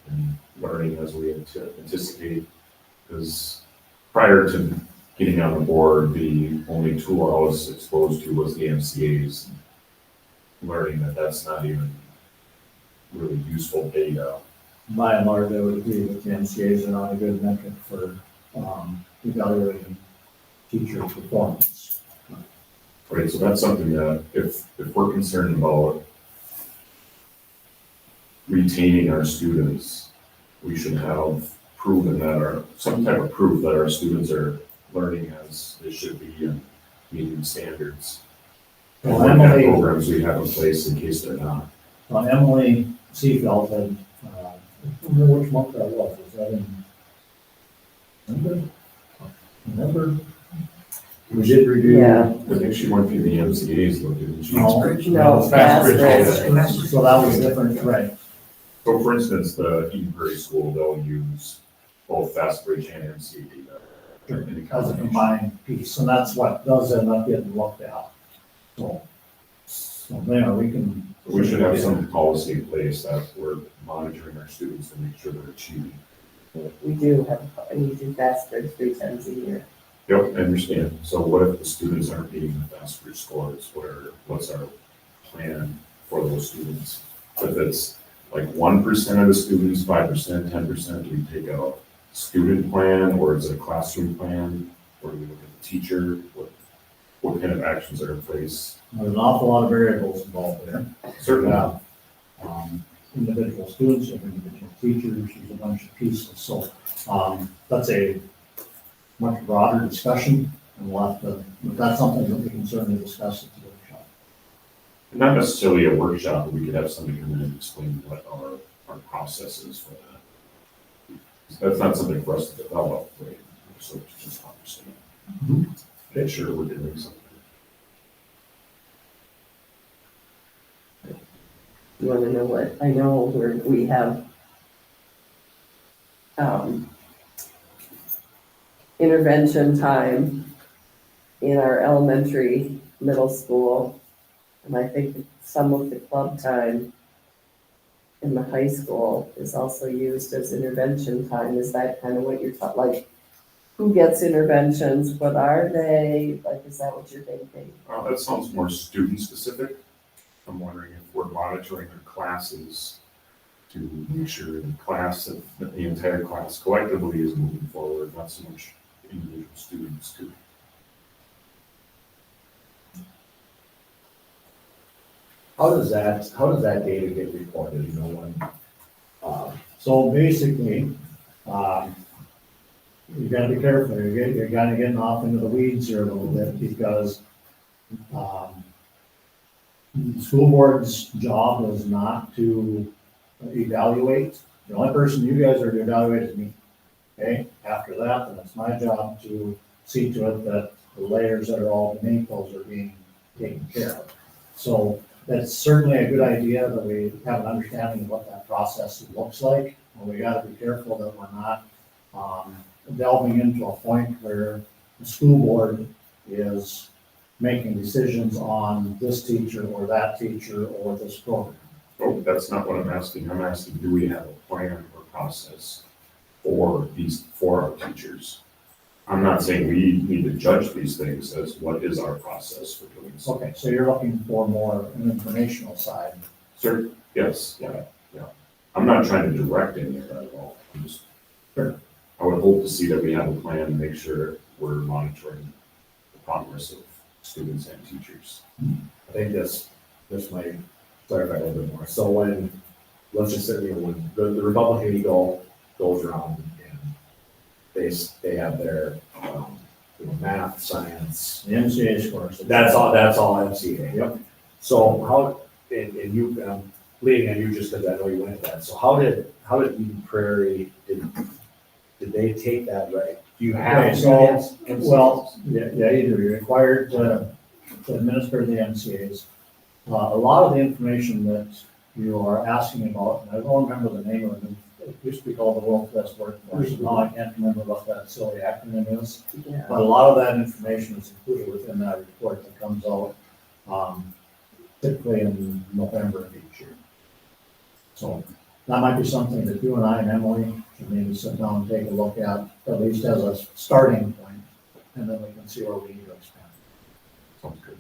and learning as we anticipate. Because prior to getting on the board, the only tool I was exposed to was the MCAs. Learning that that's not even really useful data. By and large, I would agree that the MCAs are not a good metric for evaluating teacher performance. Right, so that's something that if we're concerned about retaining our students, we should have proven that some type of proof that our students are learning as they should be and meeting standards. And what kind of programs we have in place in case they're not. Emily Seafeld had, I don't remember which month that was that in November? We did review. Yeah. I think she went through the MCA's though, didn't she? No, Fastbridge. So that was different, right? So for instance, the Eden Prairie School, they'll use both Fastbridge and MCA data. As a combined piece, and that's what does end up getting looked at. So there, we can. We should have some policy in place that we're monitoring our students to make sure they're achieving. We do Fastbridge 3 times a year. Yep, I understand. So what if the students aren't meeting the Fastbridge scores? What's our plan for those students? If it's like 1% of the students, 5%, 10%, do we take a student plan, or is it a classroom plan? Or do we look at the teacher? What kind of actions are in place? There's an awful lot of variables involved there. Certainly. Individual students, individual teachers, there's a bunch of pieces. So that's a much broader discussion, and we'll have to, but that's something that we can certainly discuss at the workshop. Not necessarily a workshop, but we could have somebody come in and explain what our process is for that. That's not something for us to develop, right? So just understand. Make sure we're doing something. You want to know what? I know we have intervention time in our elementary, middle school, and I think some of the club time in the high school is also used as intervention time. Is that kind of what you're talking, like, who gets interventions, what are they, like, is that what you're thinking? That sounds more student specific. I'm wondering if we're monitoring our classes to make sure the class, that the entire class collectively is moving forward, not so much individual students too. How does that data get reported, when? So basically, you gotta be careful, you're kind of getting off into the weeds here a little bit, because the school board's job is not to evaluate. The only person you guys are to evaluate is me. Okay, after that, then it's my job to see to it that the layers that are all beneath those are being taken care of. So that's certainly a good idea that we have an understanding of what that process looks like. And we gotta be careful that we're not delving into a point where the school board is making decisions on this teacher or that teacher or this program. Oh, that's not what I'm asking. I'm asking, do we have a plan or process for our teachers? I'm not saying we need to judge these things as what is our process for doing so. Okay, so you're looking for more an informational side. Sir, yes, yeah. I'm not trying to direct any of that at all. I'm just, Sure. I would hope to see that we have a plan to make sure we're monitoring the progress of students and teachers. I think this might clarify a little bit more. So when, let's just say, when the Republican Eagle goes around and they have their, math, science. The MCA scores. That's all MCA. Yep. So how, and you, leading on you just because I know you went to that. So how did Eden Prairie, did they take that right? Do you have? Okay, so, well, yeah, you do. You're required to administer the MCAs. A lot of the information that you are asking about, and I don't remember the name of it, it used to be called the World's Best Workforce, now I can't remember what that silly acronym is. Yeah. But a lot of that information is included within that report that comes out, typically in November of each year. So that might be something that you and I and Emily should maybe sit down and take a look at least as a starting point, and then we can see where we need to expand. Sounds good.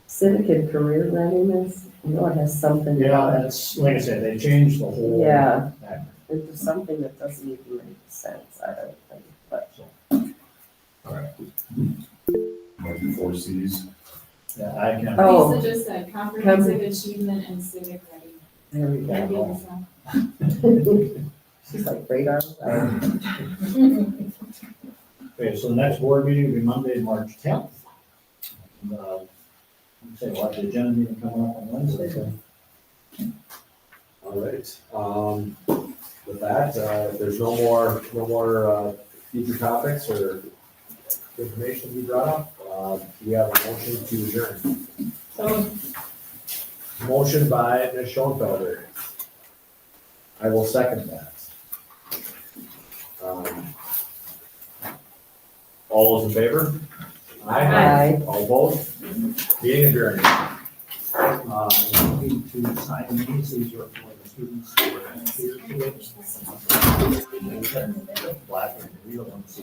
Civic and career readiness, I know it has something. Yeah, it's, like I said, they changed the whole. Yeah. package. Into something that doesn't even make sense, I don't think, but. All right. Might be 4 Cs. Yeah, I can. Oh. Lisa just said comprehensive achievement and civic readiness. There we Thank you, go. Lisa. She's like radar. Okay, so the next board meeting will be Monday, March 10th. And, say, we'll have the agenda meeting coming up on Wednesday, so. All right. With that, if there's no more future topics or information to be brought up, we have a motion to adjourn. So, Motion by Ms. Schoenfelder. I will second that. All those in favor? Aye. All opposed? Meeting adjourned. We need to sign these are for the students who are here. Black and real ones.